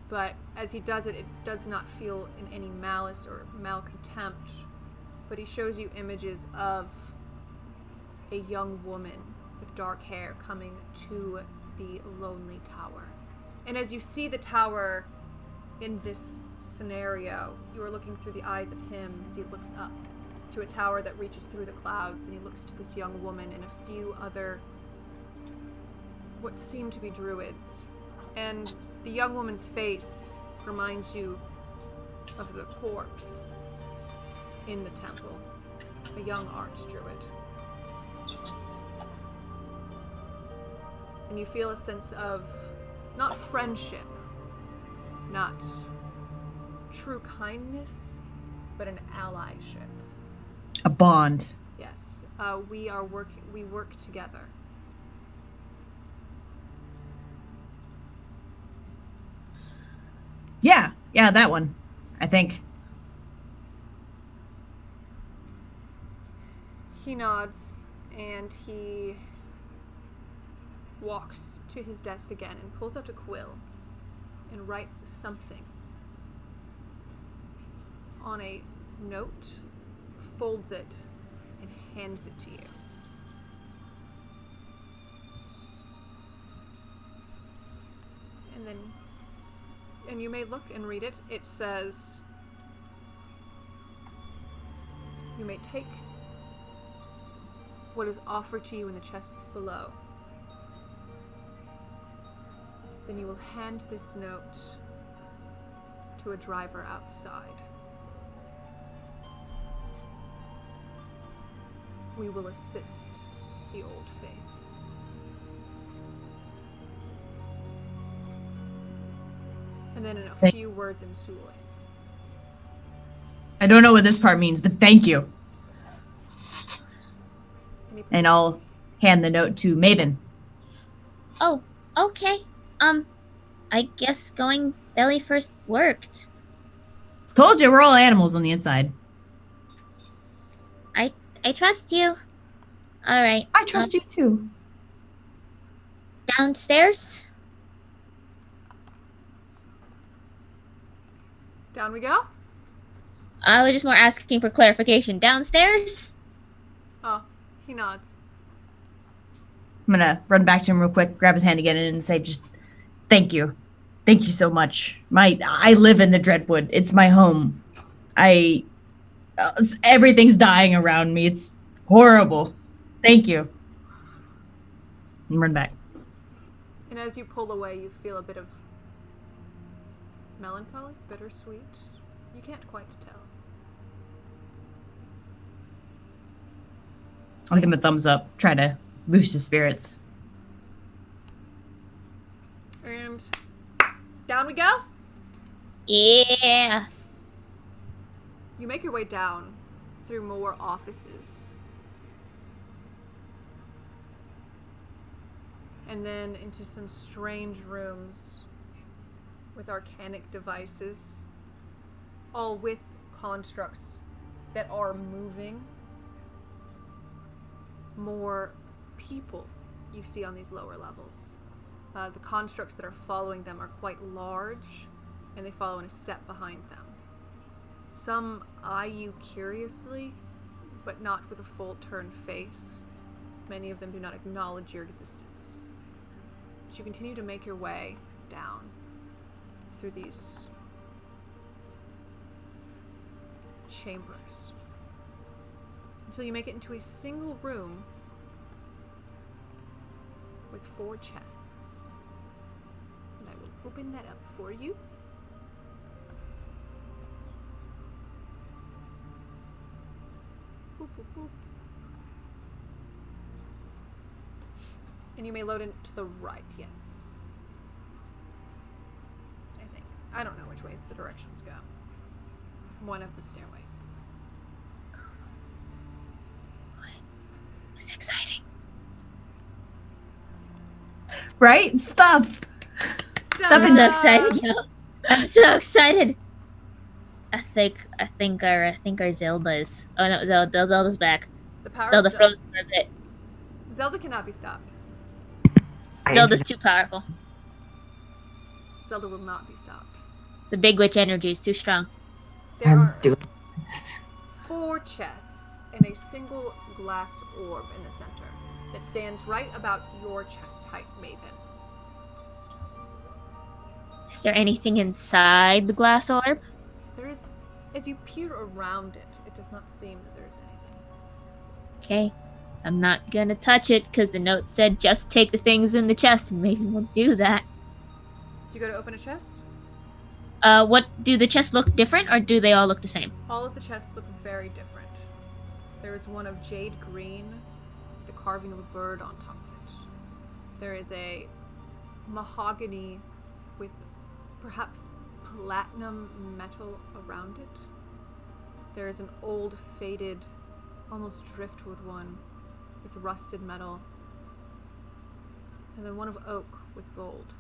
Speaker 3: But as he does it, it does not feel in any malice or malcontempt. But he shows you images of a young woman with dark hair coming to the lonely tower. And as you see the tower in this scenario, you are looking through the eyes of him as he looks up to a tower that reaches through the clouds, and he looks to this young woman and a few other what seem to be druids. And the young woman's face reminds you of the corpse in the temple, a young archdruid. And you feel a sense of, not friendship, not true kindness, but an allyship.
Speaker 4: A bond.
Speaker 3: Yes. We work together.
Speaker 4: Yeah, that one, I think.
Speaker 3: He nods, and he walks to his desk again and pulls out a quill and writes something on a note, folds it, and hands it to you. And you may look and read it. It says, "You may take what is offered to you in the chests below. Then you will hand this note to a driver outside. We will assist the old faith." And then in a few words in Sulis.
Speaker 4: I don't know what this part means, but thank you. And I'll hand the note to Maven.
Speaker 2: Oh, okay. I guess going belly first worked.
Speaker 4: Told you, we're all animals on the inside.
Speaker 2: I trust you. All right.
Speaker 4: I trust you too.
Speaker 2: Downstairs.
Speaker 3: Down we go.
Speaker 2: I was just more asking for clarification. Downstairs.
Speaker 3: Oh, he nods.
Speaker 4: I'm gonna run back to him real quick, grab his hand again, and say, "Just thank you so much. I live in the Dreadwood. It's my home. Everything's dying around me. It's horrible. Thank you." And run back.
Speaker 3: And as you pull away, you feel a bit of melancholy, bittersweet. You can't quite tell.
Speaker 4: I'll give him a thumbs up. Try to boost his spirits.
Speaker 3: And down we go.
Speaker 2: Yeah.
Speaker 3: You make your way down through more offices. And then into some strange rooms with arcanic devices, all with constructs that are moving. More people you see on these lower levels. The constructs that are following them are quite large, and they follow in a step behind them. Some eye you curiously, but not with a full turned face. Many of them do not acknowledge your existence. But you continue to make your way down through these chambers until you make it into a single room with 4 chests. And I will open that up for you. Boop, boop, boop. And you may load in to the right, yes. I think. I don't know which ways the directions go. One of the stairways.
Speaker 2: It's exciting.
Speaker 4: Right? Stuff.
Speaker 2: I'm so excited, yo. I'm so excited. I think our Zelda is. Oh no, Zelda's back.
Speaker 3: The power
Speaker 2: Zelda
Speaker 3: of
Speaker 2: froze for a bit.
Speaker 3: Zelda cannot be stopped.
Speaker 2: Zelda's too powerful.
Speaker 3: Zelda will not be stopped.
Speaker 2: The big witch energy is too strong.
Speaker 3: There
Speaker 1: I'm
Speaker 3: are
Speaker 1: doing this.
Speaker 3: 4 chests and a single glass orb in the center that stands right about your chest height, Maven.
Speaker 2: Is there anything inside the glass orb?
Speaker 3: There is, as you peer around it, it does not seem that there is anything.
Speaker 2: Okay. I'm not gonna touch it because the note said just take the things in the chest, and Maven will do that.
Speaker 3: Do you go to open a chest?
Speaker 2: What do the chests look different, or do they all look the same?
Speaker 3: All of the chests look very different. There is one of jade green, with the carving of a bird on top of it. There is a mahogany with perhaps platinum metal around it. There is an old, faded, almost driftwood one with rusted metal. And then one of oak with gold.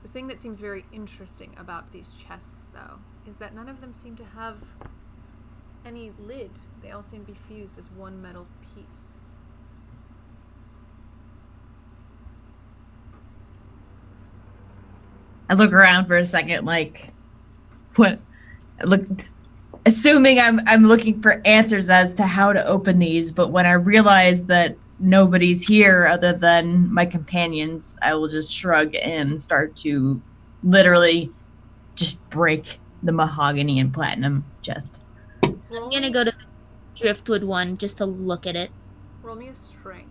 Speaker 3: The thing that seems very interesting about these chests, though, is that none of them seem to have any lid. They all seem to be fused as one metal piece.
Speaker 4: I look around for a second, like, what? I look, assuming I'm looking for answers as to how to open these, but when I realize that nobody's here other than my companions, I will just shrug and start to literally just break the mahogany and platinum chest.
Speaker 2: I'm gonna go to the driftwood one just to look at it.
Speaker 3: Roll me a strength.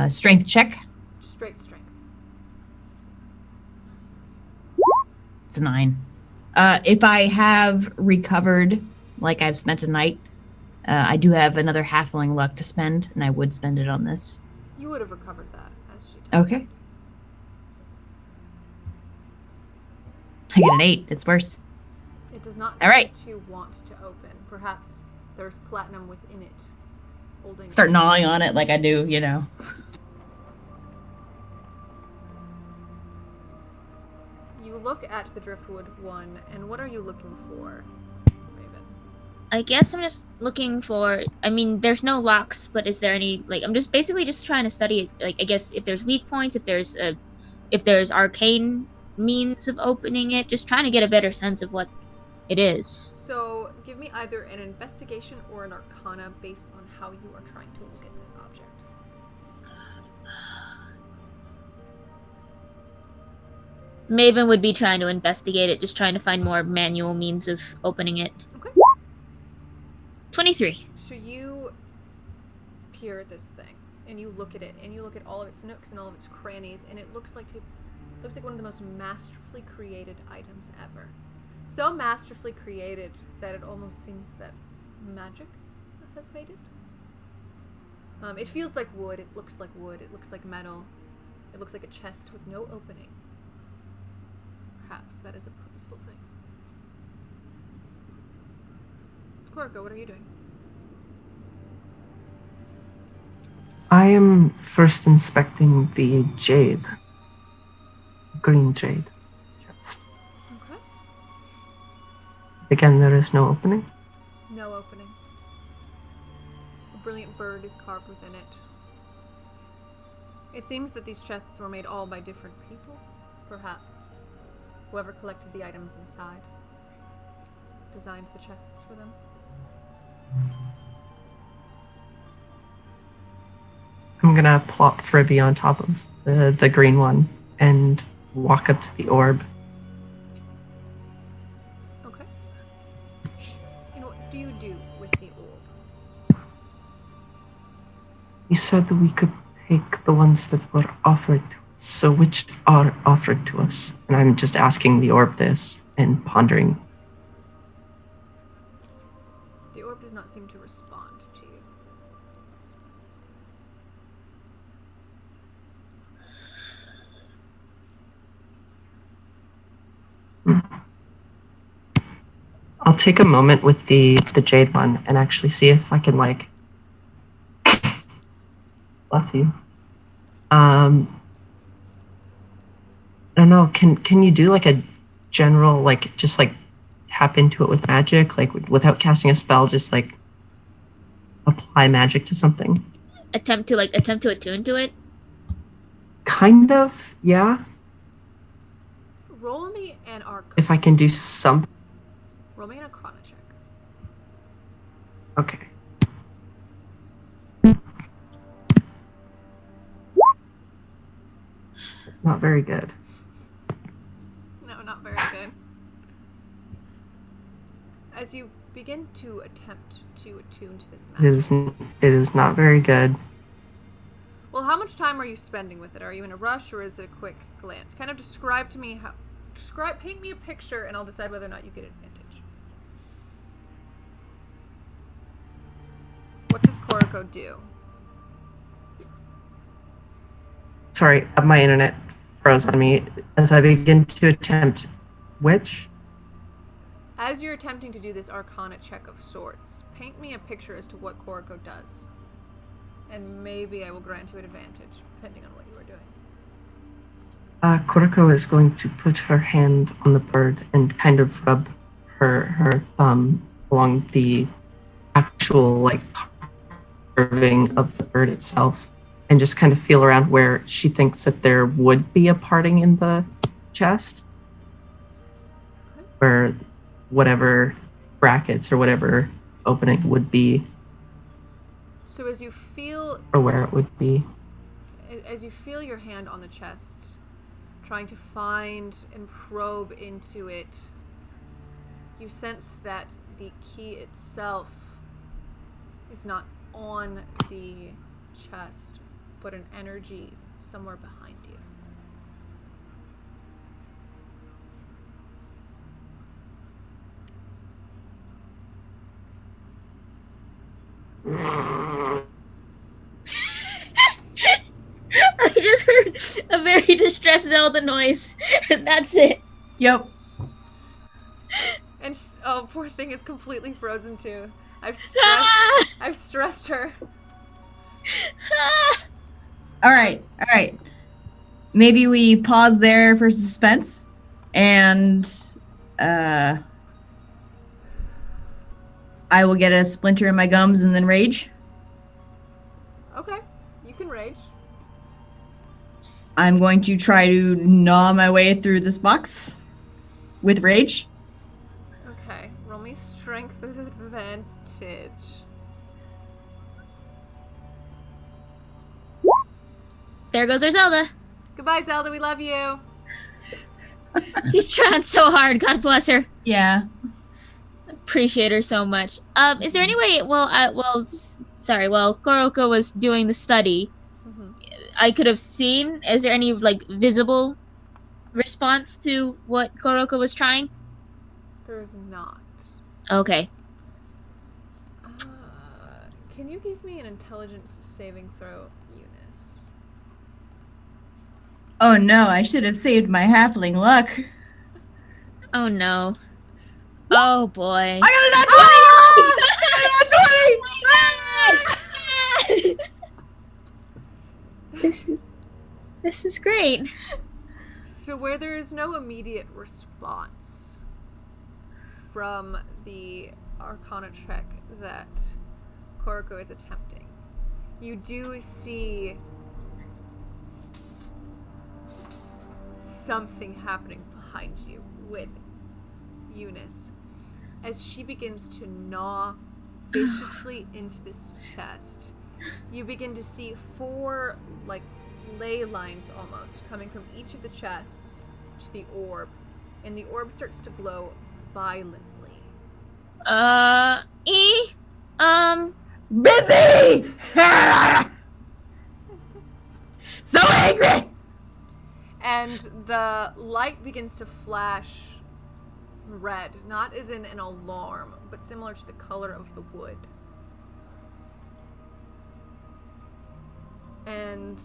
Speaker 4: Strength check.
Speaker 3: Straight strength.
Speaker 4: It's a 9. If I have recovered, like I've spent a night, I do have another halfling luck to spend, and I would spend it on this.
Speaker 3: You would have recovered that, as she told
Speaker 4: Okay. I get an 8. It's worse.
Speaker 3: It does not
Speaker 4: All right.
Speaker 3: seem to want to open. Perhaps there's platinum within it. Holding
Speaker 4: Start gnawing on it like I do, you know.
Speaker 3: You look at the driftwood one, and what are you looking for, Raven?
Speaker 2: I guess I'm just looking for. I mean, there's no locks, but is there any? Like, I'm just basically just trying to study it. Like, I guess if there's weak points, if there's arcane means of opening it, just trying to get a better sense of what it is.
Speaker 3: So, give me either an investigation or an arcana based on how you are trying to look at this object.
Speaker 2: Maven would be trying to investigate it, just trying to find more manual means of opening it.
Speaker 3: Okay.
Speaker 2: 23.
Speaker 3: So you peer at this thing, and you look at it, and you look at all of its nooks and all of its crannies, and it looks like one of the most masterfully created items ever. So masterfully created that it almost seems that magic has made it. It feels like wood. It looks like wood. It looks like metal. It looks like a chest with no opening. Perhaps that is a purposeful thing. Korko, what are you doing?
Speaker 1: I am first inspecting the jade. Green jade chest.
Speaker 3: Okay.
Speaker 1: Again, there is no opening.
Speaker 3: No opening. A brilliant bird is carved within it. It seems that these chests were made all by different people. Perhaps whoever collected the items inside designed the chests for them.
Speaker 1: I'm gonna plop Fribby on top of the green one and walk up to the orb.
Speaker 3: Okay. And what do you do with the orb?
Speaker 1: You said that we could take the ones that were offered to us. So which are offered to us? And I'm just asking the orb this and pondering.
Speaker 3: The orb does not seem to respond to you.
Speaker 1: I'll take a moment with the jade one and actually see if I can bless you. I don't know. Can you do like a general just tap into it with magic, without casting a spell, just apply magic to something?
Speaker 2: Attempt to attune to it.
Speaker 1: Kind of, yeah.
Speaker 3: Roll me an arcana.
Speaker 1: If I can do some.
Speaker 3: Roll me an arcana check.
Speaker 1: Okay. Not very good.
Speaker 3: No, not very good. As you begin to attempt to attune to this magic.
Speaker 1: It is not very good.
Speaker 3: Well, how much time are you spending with it? Are you in a rush or is it a quick glance? Kind of describe to me paint me a picture and I'll decide whether or not you get advantage. What does Koriko do?
Speaker 1: Sorry, my internet froze on me as I begin to attempt which?
Speaker 3: As you're attempting to do this arcana check of sorts, paint me a picture as to what Koriko does. And maybe I will grant you an advantage, depending on what you are doing.
Speaker 1: Koriko is going to put her hand on the bird and kind of rub her thumb along the actual curving of the bird itself, and just kind of feel around where she thinks that there would be a parting in the chest, where whatever brackets or whatever opening would be.
Speaker 3: So as you feel,
Speaker 1: or where it would be.
Speaker 3: As you feel your hand on the chest, trying to find and probe into it, you sense that the key itself is not on the chest, but an energy somewhere behind you.
Speaker 2: I just heard a very distressed Zelda noise, and that's it.
Speaker 4: Yep.
Speaker 3: And oh, poor thing is completely frozen too. I've stressed her.
Speaker 4: All right. Maybe we pause there for suspense. And I will get a splinter in my gums and then rage.
Speaker 3: Okay, you can rage.
Speaker 4: I'm going to try to gnaw my way through this box with rage.
Speaker 3: Okay, roll me strength with advantage.
Speaker 2: There goes our Zelda.
Speaker 3: Goodbye, Zelda. We love you.
Speaker 2: She's trying so hard. God bless her.
Speaker 4: Yeah.
Speaker 2: Appreciate her so much. Is there any way? While Koroko was doing the study, I could have seen. Is there any like visible response to what Koroko was trying?
Speaker 3: There is not.
Speaker 2: Okay.
Speaker 3: Can you give me an intelligence saving throw, Eunice?
Speaker 4: Oh no, I should have saved my halfling luck.
Speaker 2: Oh no. Oh boy.
Speaker 4: I got a nat 20!
Speaker 2: This is great.
Speaker 3: So where there is no immediate response from the Arcana check that Koroko is attempting, you do see something happening behind you with Eunice as she begins to gnaw viciously into this chest. You begin to see 4 like ley lines almost coming from each of the chests to the orb, and the orb starts to glow violently.
Speaker 4: Busy! So angry!
Speaker 3: And the light begins to flash red, not as in an alarm, but similar to the color of the wood. And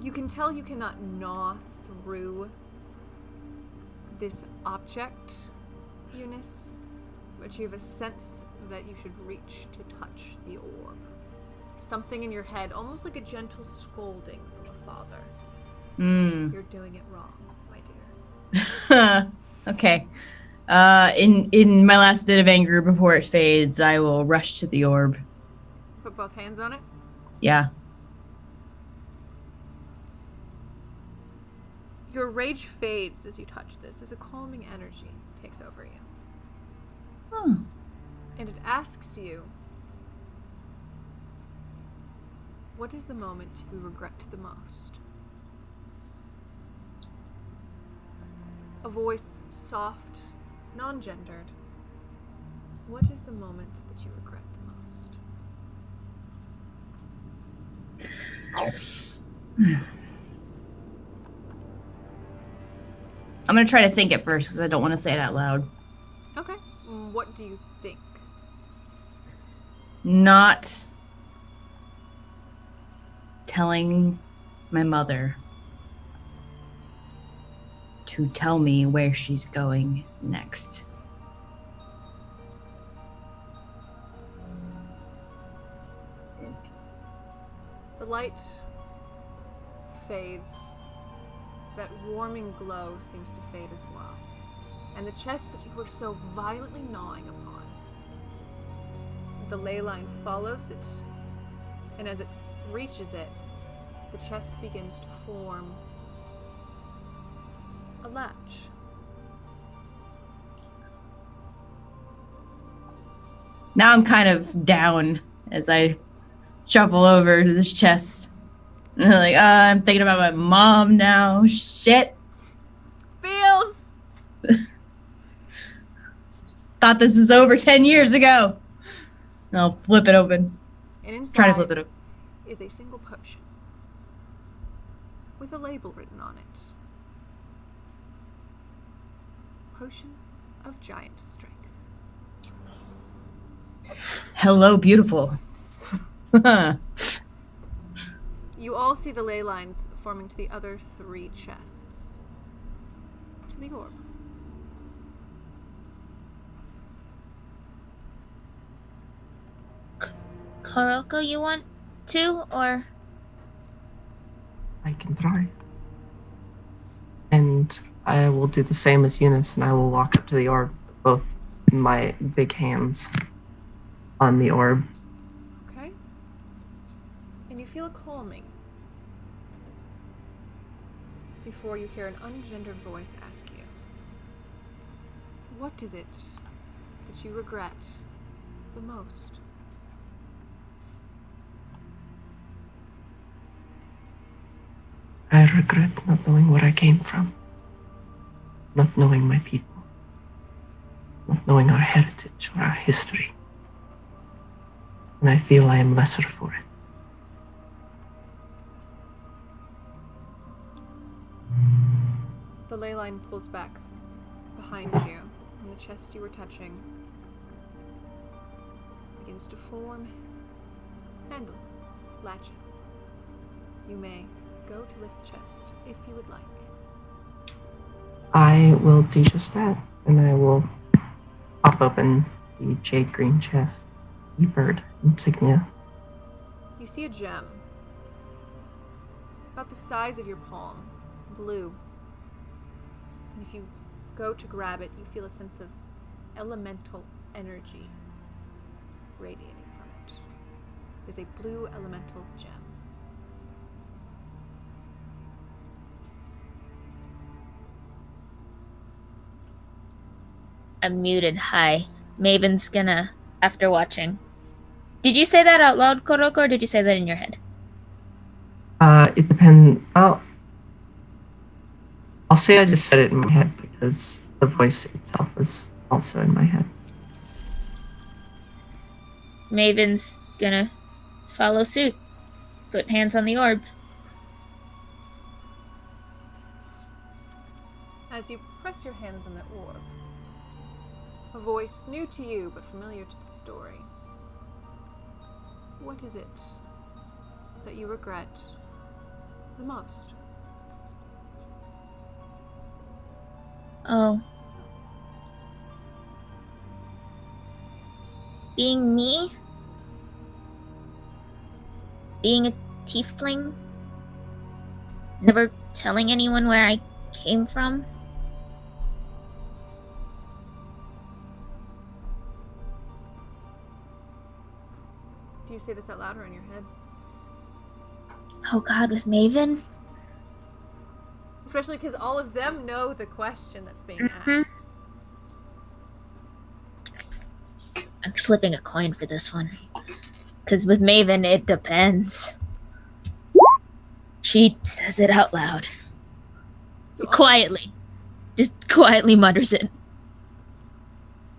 Speaker 3: you can tell you cannot gnaw through this object, Eunice, but you have a sense that you should reach to touch the orb. Something in your head, almost like a gentle scolding from a father. You're doing it wrong, my dear.
Speaker 4: Okay. In my last bit of anger before it fades, I will rush to the orb.
Speaker 3: Put both hands on it.
Speaker 4: Yeah.
Speaker 3: Your rage fades as you touch this, as a calming energy takes over you.
Speaker 4: Oh.
Speaker 3: And it asks you, what is the moment you regret the most? A voice soft, non-gendered. What is the moment that you regret the most?
Speaker 4: I'm gonna try to think it first because I don't want to say it out loud.
Speaker 3: Okay. What do you think?
Speaker 4: Not telling my mother to tell me where she's going next.
Speaker 3: The light fades. That warming glow seems to fade as well. And the chest that you were so violently gnawing upon, the ley line follows it, and as it reaches it, the chest begins to form a latch.
Speaker 4: Now I'm kind of down as I shuffle over to this chest. And I'm like, I'm thinking about my mom now. Shit.
Speaker 3: Feels!
Speaker 4: Thought this was over 10 years ago. And I'll flip it open.
Speaker 3: And inside
Speaker 4: Try to flip it open.
Speaker 3: is a single potion with a label written on it. Potion of Giant Strength.
Speaker 4: Hello, beautiful.
Speaker 3: You all see the ley lines forming to the other 3 chests. To the orb.
Speaker 2: Koroko, you want to, or?
Speaker 1: I can try. And I will do the same as Eunice, and I will walk up to the orb with both my big hands on the orb.
Speaker 3: Okay. And you feel a calming before you hear an ungendered voice ask you, what is it that you regret the most?
Speaker 1: I regret not knowing where I came from, not knowing my people, not knowing our heritage or our history. And I feel I am lesser for it.
Speaker 3: The ley line pulls back behind you, and the chest you were touching begins to form handles, latches. You may go to lift the chest if you would like.
Speaker 1: I will do just that, and I will pop open the jade green chest, the bird insignia.
Speaker 3: You see a gem, about the size of your palm, blue. And if you go to grab it, you feel a sense of elemental energy radiating from it. It is a blue elemental gem.
Speaker 2: I'm muted. Hi. Maven's gonna, after watching. Did you say that out loud, Koroko, or did you say that in your head?
Speaker 1: It depends. I'll say I just said it in my head because the voice itself is also in my head.
Speaker 2: Maven's gonna follow suit. Put hands on the orb.
Speaker 3: As you press your hands on the orb, a voice new to you but familiar to the story. What is it that you regret the most?
Speaker 2: Oh. Being me? Being a tiefling? Never telling anyone where I came from?
Speaker 3: Do you say this out loud or in your head?
Speaker 2: Oh god, with Maven?
Speaker 3: Especially because all of them know the question that's being
Speaker 2: Mhm.
Speaker 3: asked.
Speaker 2: I'm flipping a coin for this one. Because with Maven, it depends. She says it out loud.
Speaker 3: So
Speaker 2: Quietly. Just quietly mutters it.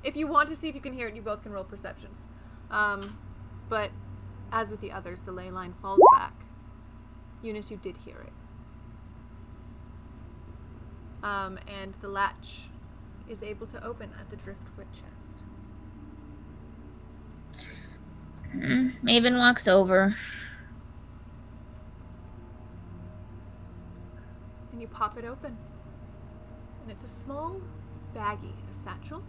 Speaker 3: if you want to see if you can hear it, you both can roll perceptions. But as with the others, the ley line falls back. Eunice, you did hear it. And the latch is able to open at the driftwood chest.
Speaker 2: Maven walks over.
Speaker 3: And you pop it open. And it's a small baggie, a satchel.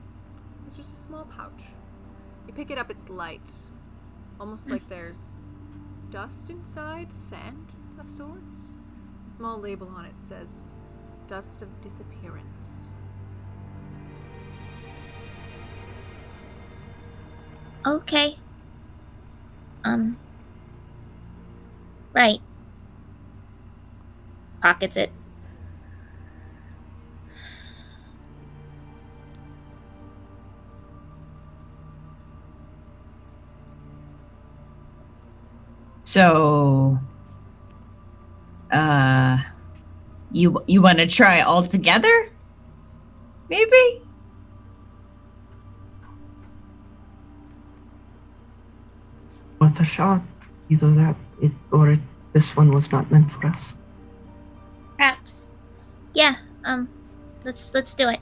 Speaker 3: It's just a small pouch. You pick it up, it's light. Almost like there's dust inside, sand of sorts. A small label on it says, Dust of Disappearance.
Speaker 2: Okay. Right. Pockets it.
Speaker 4: So, you want to try all together? Maybe?
Speaker 1: Worth a shot. Either that, this one was not meant for us.
Speaker 2: Perhaps. Yeah, let's do it.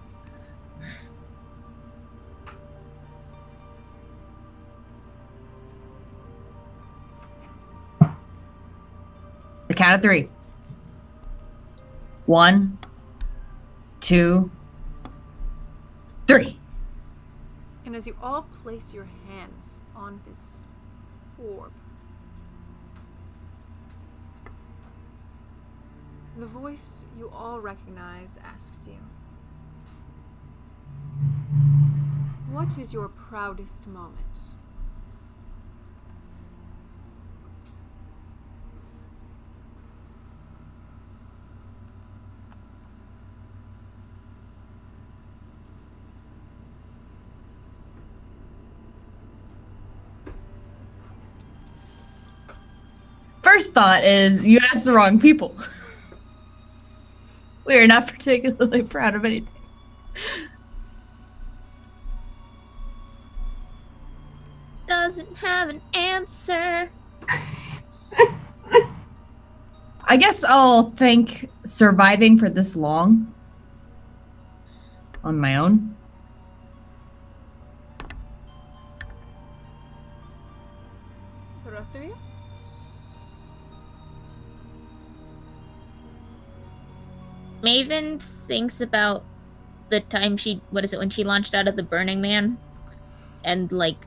Speaker 4: The count of 3. 1, 2, 3.
Speaker 3: And as you all place your hands on this orb, The voice you all recognize asks you, "What is your proudest moment?"
Speaker 4: First thought is you asked the wrong people. We are not particularly proud of anything.
Speaker 2: Doesn't have an answer.
Speaker 4: I guess I'll thank surviving for this long on my own.
Speaker 3: The rest of you?
Speaker 2: Maven thinks about the time when she launched out of the Burning Man and, like,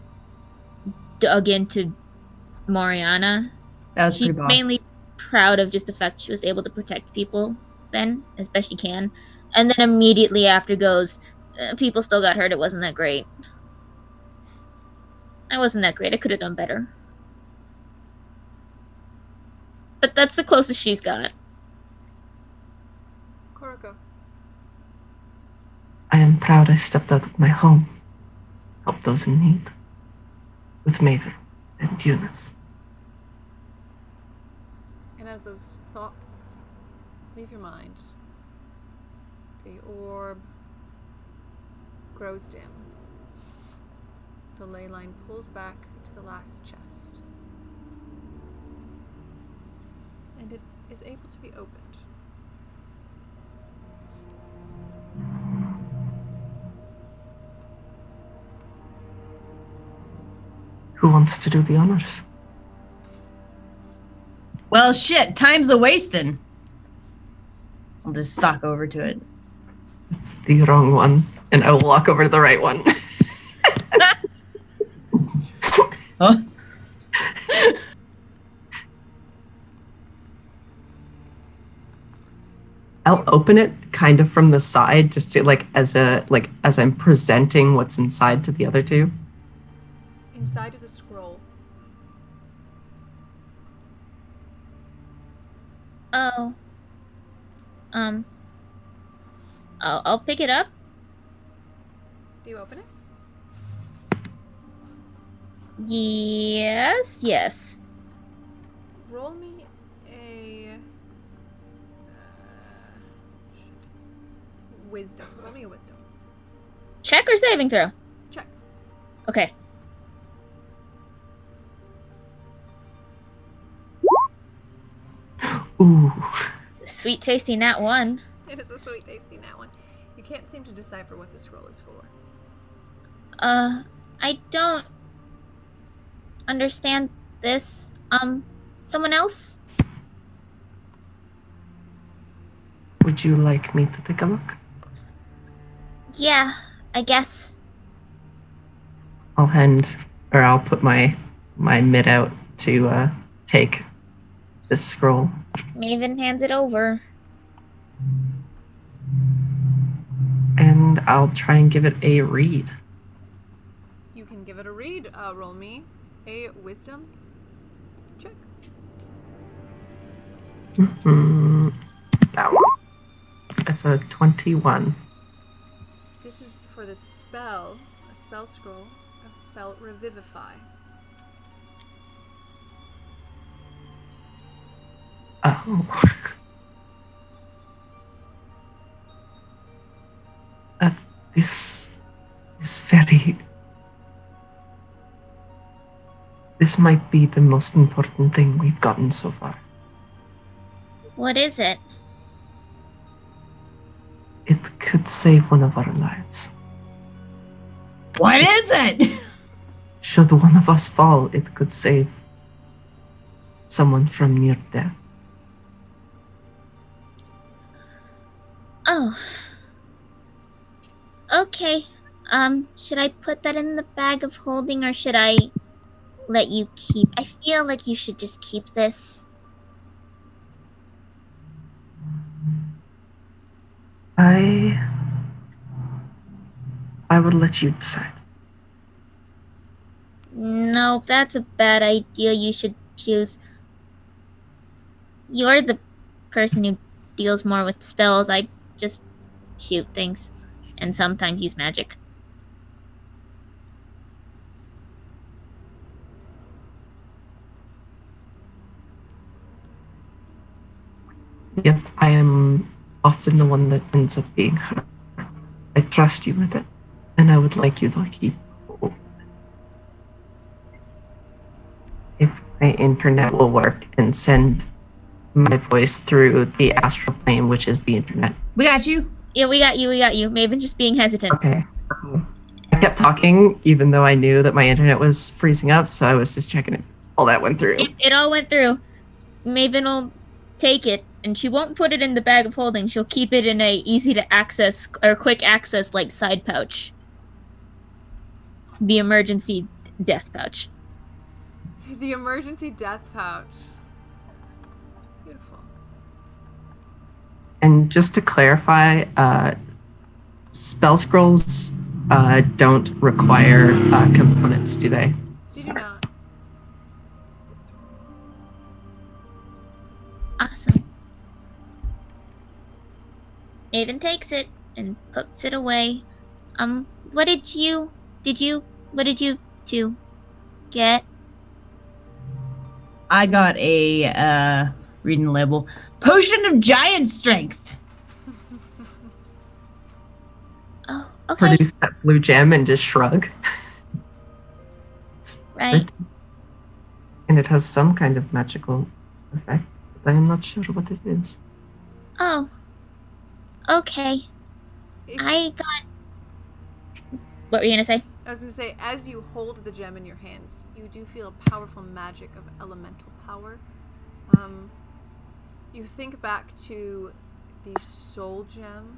Speaker 2: dug into Moriana.
Speaker 4: That was
Speaker 2: She's
Speaker 4: pretty boss.
Speaker 2: mainly proud of just the fact she was able to protect people then, as best she can. And then immediately after goes, people still got hurt, it wasn't that great. I wasn't that great, I could have done better. But that's the closest she's got.
Speaker 3: Koroko.
Speaker 1: I am proud I stepped out of my home, helped those in need, with Maven and Eunice.
Speaker 3: And as those thoughts leave your mind, the orb grows dim. The ley line pulls back to the last chest. And it is able to be opened.
Speaker 1: Who wants to do the honors?
Speaker 4: Well, shit, time's a wasting. I'll just stalk over to it.
Speaker 1: It's the wrong one, and I will walk over to the right one.
Speaker 4: Huh?
Speaker 1: I'll open it kind of from the side, just to as I'm presenting what's inside to the other two.
Speaker 3: Inside is a scroll.
Speaker 2: Oh. I'll pick it up.
Speaker 3: Do you open it?
Speaker 2: Yes.
Speaker 3: Roll me a wisdom. Roll me a wisdom.
Speaker 2: Check or saving throw?
Speaker 3: Check.
Speaker 2: Okay.
Speaker 1: Ooh.
Speaker 2: Sweet tasty nat one.
Speaker 3: It is a sweet tasty nat one. You can't seem to decipher what the scroll is for.
Speaker 2: I don't understand this. Someone else?
Speaker 1: Would you like me to take a look?
Speaker 2: Yeah, I guess.
Speaker 1: I'll put my mid out to take this scroll.
Speaker 2: Maven hands it over.
Speaker 1: And I'll try and give it a read.
Speaker 3: You can give it a read. Roll me a wisdom check.
Speaker 1: That one. That's a 21.
Speaker 3: This is for the spell, a spell scroll of the spell Revivify.
Speaker 1: Oh. This might be the most important thing we've gotten so far.
Speaker 2: What is it?
Speaker 1: It could save one of our lives.
Speaker 4: What is it?
Speaker 1: Should one of us fall, it could save someone from near death.
Speaker 2: Oh. Okay. Should I put that in the bag of holding or should I let you keep? I feel like you should just keep this.
Speaker 1: I would let you decide.
Speaker 2: No, that's a bad idea. You should choose. You're the person who deals more with spells. I just shoot things and sometimes use magic.
Speaker 1: Yet I am often the one that ends up being hurt. I trust you with it, and I would like you to keep hope. If my internet will work and send my voice through the astral plane, which is the internet.
Speaker 4: We got you.
Speaker 2: Yeah, we got you. Maven just being hesitant.
Speaker 1: Okay. I kept talking, even though I knew that my internet was freezing up, so I was just checking if all that went through.
Speaker 2: It all went through. Maven will take it, and she won't put it in the bag of holding. She'll keep it in a easy to access or quick access like side pouch. The emergency death pouch.
Speaker 3: The emergency death pouch. Beautiful.
Speaker 1: And just to clarify, spell scrolls don't require components, do they?
Speaker 3: They do
Speaker 1: Sorry.
Speaker 3: not.
Speaker 2: Awesome. Maven takes it and puts it away. What did you two get?
Speaker 4: I got a reading the label. Potion of giant strength.
Speaker 2: Oh, okay.
Speaker 1: Produce that blue gem and just shrug.
Speaker 2: Right.
Speaker 1: And it has some kind of magical effect, but I am not sure what it is.
Speaker 2: Oh. Okay.
Speaker 3: If-
Speaker 2: I got. What were you gonna say?
Speaker 3: I was going to say, as you hold the gem in your hands, you do feel a powerful magic of elemental power. You think back to the soul gem,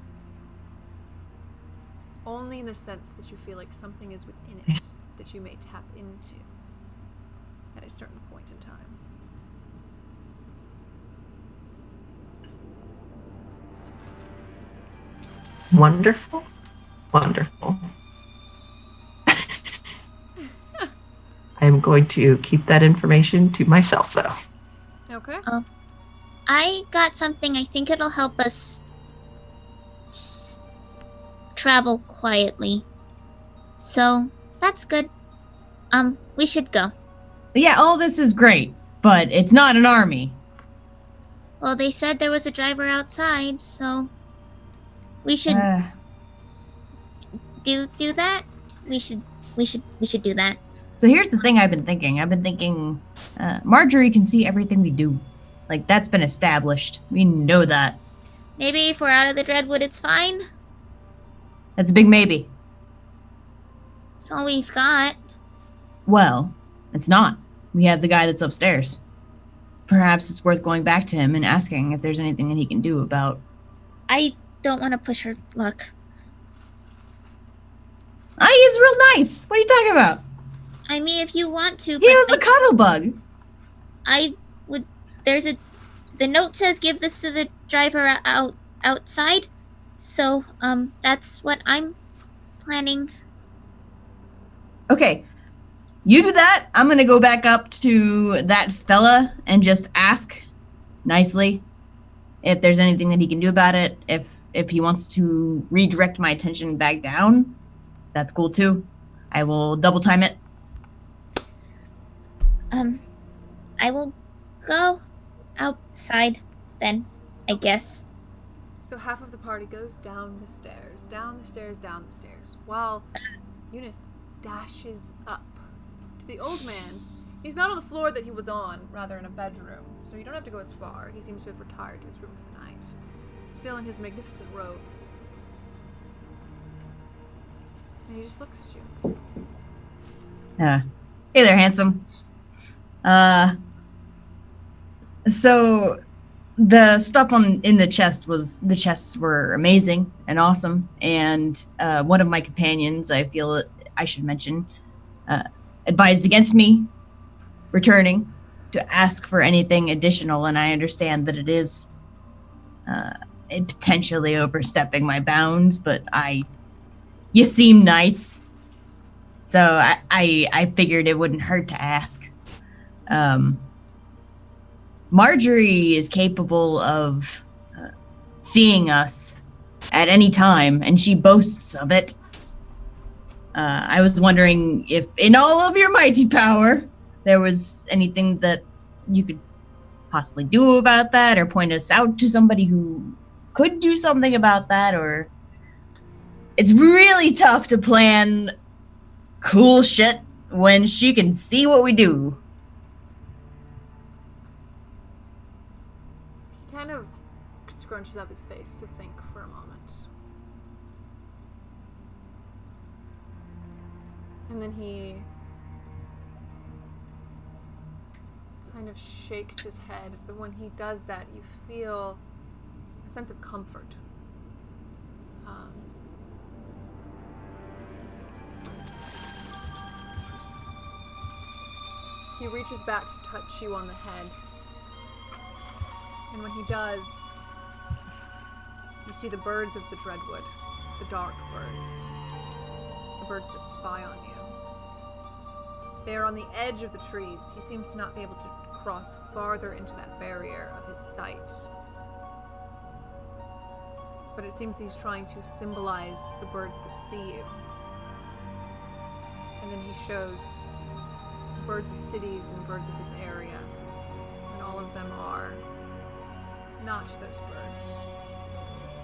Speaker 3: only in the sense that you feel like something is within it that you may tap into at a certain point in time.
Speaker 1: Wonderful. Wonderful. I am going to keep that information to myself, though.
Speaker 3: Okay.
Speaker 2: I got something. I think it'll help us travel quietly. So that's good. We should go.
Speaker 4: Yeah, all this is great, but it's not an army.
Speaker 2: Well, they said there was a driver outside, so we should do that. We should do that.
Speaker 4: So here's the thing I've been thinking. Marjorie can see everything we do. Like, that's been established. We know that.
Speaker 2: Maybe if we're out of the Dreadwood, it's fine.
Speaker 4: That's a big maybe.
Speaker 2: That's all we've got.
Speaker 4: Well, it's not. We have the guy that's upstairs. Perhaps it's worth going back to him and asking if there's anything that he can do about...
Speaker 2: I don't want to push her luck.
Speaker 4: He's real nice. What are you talking about?
Speaker 2: I mean, if you want to,
Speaker 4: He was a cuddle bug.
Speaker 2: I would. The note says give this to the driver outside. So, that's what I'm planning.
Speaker 4: Okay. You do that. I'm going to go back up to that fella and just ask nicely if there's anything that he can do about it. If he wants to redirect my attention back down, that's cool too. I will double time it.
Speaker 2: I will go outside then, I guess.
Speaker 3: So half of the party goes down the stairs, while Eunice dashes up to the old man. He's not on the floor that he was on, rather in a bedroom, so you don't have to go as far. He seems to have retired to his room for the night, still in his magnificent robes. And he just looks at you.
Speaker 4: Hey there, handsome. So the stuff in the chests were amazing and awesome, and one of my companions, I feel I should mention, advised against me returning to ask for anything additional, and I understand that it is potentially overstepping my bounds, but you seem nice. So I figured it wouldn't hurt to ask. Marjorie is capable of seeing us at any time, and she boasts of it. I was wondering if, in all of your mighty power, there was anything that you could possibly do about that, or point us out to somebody who could do something about that, or... It's really tough to plan cool shit when she can see what we do.
Speaker 3: He kind of scrunches up his face to think for a moment. And then he kind of shakes his head, but when he does that, you feel a sense of comfort. He reaches back to touch you on the head. And when he does, you see the birds of the Dreadwood, the dark birds, the birds that spy on you. They are on the edge of the trees. He seems to not be able to cross farther into that barrier of his sight. But it seems he's trying to symbolize the birds that see you. And then he shows birds of cities and birds of this area. And all of them are not those birds.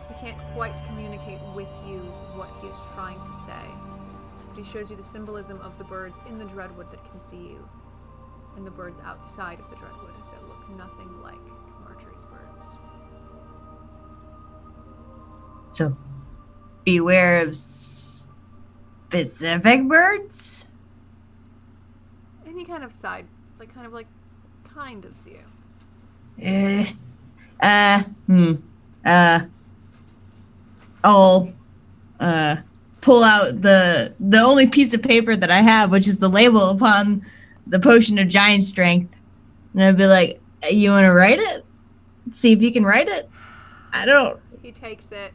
Speaker 3: He can't quite communicate with you what he is trying to say. But he shows you the symbolism of the birds in the Dreadwood that can see you, and the birds outside of the Dreadwood that look nothing like Marjorie's birds.
Speaker 4: So, beware of specific birds?
Speaker 3: And he kind of sighed, kind of see you.
Speaker 4: I'll pull out the only piece of paper that I have, which is the label upon the potion of giant strength. And I'd be like, you want to write it? See if you can write it? I don't...
Speaker 3: He takes it.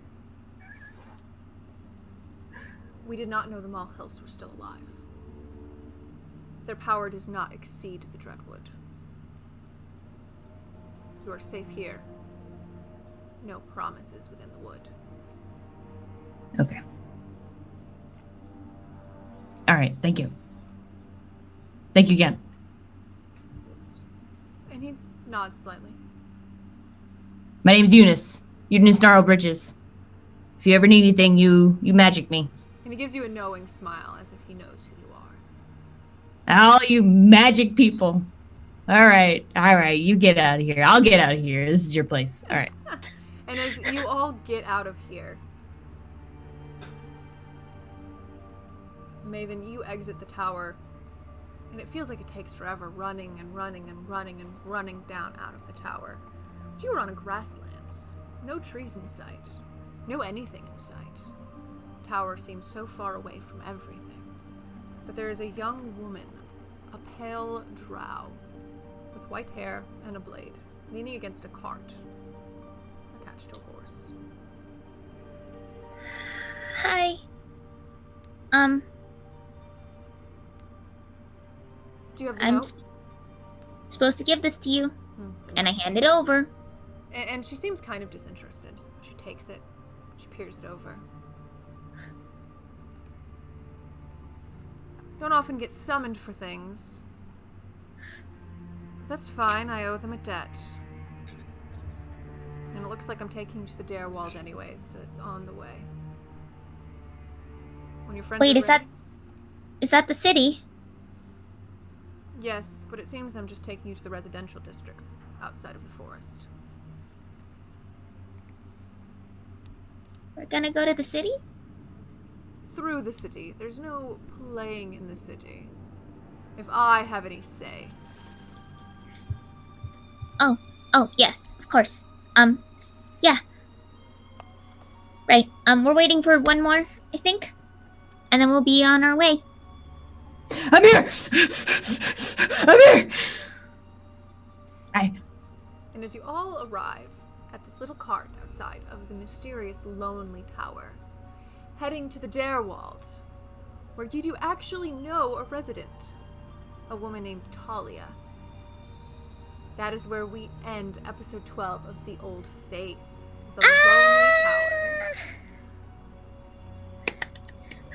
Speaker 3: We did not know the Malhills were still alive. Their power does not exceed the Dreadwood. You are safe here. No promises within the wood.
Speaker 4: Okay. All right, thank you. Thank you again.
Speaker 3: And he nods slightly.
Speaker 4: My name's Eunice. Eunice Gnarlbridges. If you ever need anything, you magic me.
Speaker 3: And he gives you a knowing smile as if he knows who you are.
Speaker 4: All you magic people. All right, you get out of here. I'll get out of here. This is your place. All right.
Speaker 3: And as you all get out of here, Maven, you exit the tower, and it feels like it takes forever running and running and running and running down out of the tower. But you are on a grasslands. No trees in sight. No anything in sight. The tower seems so far away from everything. But there is a young woman, a pale drow, with white hair and a blade, leaning against a cart, attached to a horse.
Speaker 2: Hi.
Speaker 3: Do you have the
Speaker 2: I'm
Speaker 3: note?
Speaker 2: supposed to give this to you, and I hand it over.
Speaker 3: And she seems kind of disinterested. She takes it. She peers it over. Don't often get summoned for things. That's fine, I owe them a debt. And it looks like I'm taking you to the Darewald anyways, so it's on the way. When your friends
Speaker 2: Wait,
Speaker 3: are
Speaker 2: is
Speaker 3: ready-
Speaker 2: that the city?
Speaker 3: Yes, but it seems I'm just taking you to the residential districts outside of the forest.
Speaker 2: We're gonna go to the city?
Speaker 3: Through the city. There's no playing in the city. If I have any say.
Speaker 2: Oh, yes, of course. Yeah. Right, we're waiting for one more, I think. And then we'll be on our way.
Speaker 4: I'm here! I'm here!
Speaker 3: And as you all arrive, at this little cart outside of the mysterious Lonely Tower, heading to the Darewald, where you do actually know a resident, a woman named Talia. That is where we end episode 12 of The Old Faith, the Lonely Tower.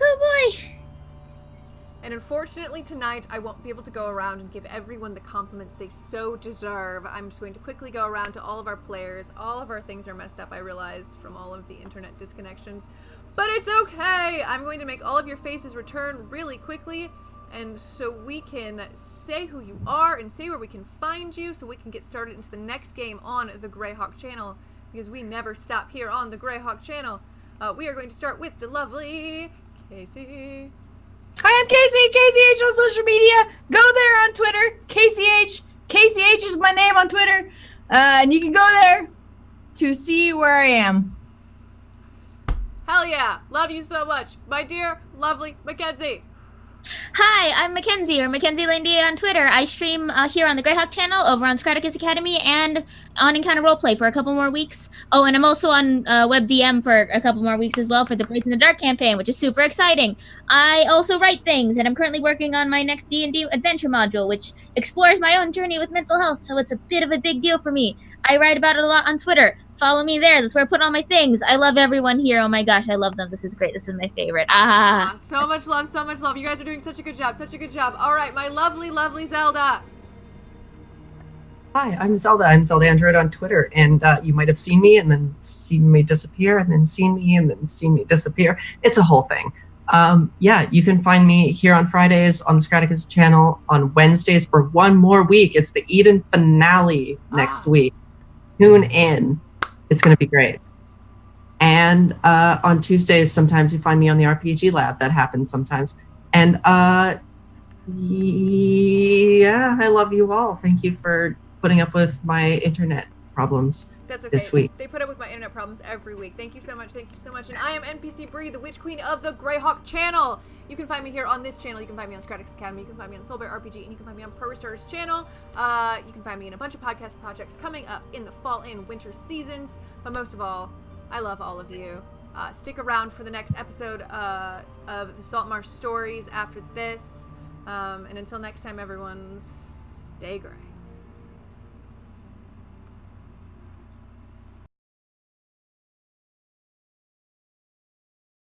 Speaker 2: Oh boy!
Speaker 3: And unfortunately tonight, I won't be able to go around and give everyone the compliments they so deserve. I'm just going to quickly go around to all of our players. All of our things are messed up, I realize, from all of the internet disconnections. But it's okay! I'm going to make all of your faces return really quickly, and so we can say who you are and say where we can find you, so we can get started into the next game on the Greyhawk channel, because we never stop here on the Greyhawk channel. We are going to start with the lovely Casey.
Speaker 4: Hi, I'm Casey, KCH on social media. Go there on Twitter, KCH. KCH is my name on Twitter. And you can go there to see where I am.
Speaker 3: Hell yeah! Love you so much, my dear, lovely Mackenzie.
Speaker 2: Hi, I'm Mackenzie, or Mackenzie Lane DA on Twitter. I stream here on the Greyhawk channel, over on Scraticus Academy, and on Encounter Roleplay for a couple more weeks. Oh, and I'm also on WebDM for a couple more weeks as well for the Blades in the Dark campaign, which is super exciting. I also write things, and I'm currently working on my next D&D adventure module, which explores my own journey with mental health, so it's a bit of a big deal for me. I write about it a lot on Twitter. Follow me there. That's where I put all my things. I love everyone here. Oh my gosh, I love them. This is great. This is my favorite. Ah.
Speaker 3: So much love, so much love. You guys are doing such a good job, such a good job. All right, my lovely, lovely Zelda.
Speaker 1: Hi, I'm Zelda. I'm Zelda Android on Twitter, and you might have seen me and then seen me disappear, and then seen me and then seen me disappear. It's a whole thing. Yeah, you can find me here on Fridays on the Scraticus channel, on Wednesdays for one more week. It's the Eden finale next week. Tune in. It's going to be great. And on Tuesdays, sometimes you find me on the RPG Lab. That happens sometimes. And yeah, I love you all. Thank you for putting up with my internet problems.
Speaker 3: That's okay.
Speaker 1: This week.
Speaker 3: They put up with my internet problems every week. Thank you so much. Thank you so much. And I am NPC Bree, the Witch Queen of the Greyhawk channel. You can find me here on this channel. You can find me on Scraticus Academy. You can find me on Soulbear RPG, and you can find me on Pro Restarters channel. You can find me in a bunch of podcast projects coming up in the fall and winter seasons. But most of all, I love all of you. Stick around for the next episode of the Saltmarsh Stories after this. And until next time, everyone, stay grey.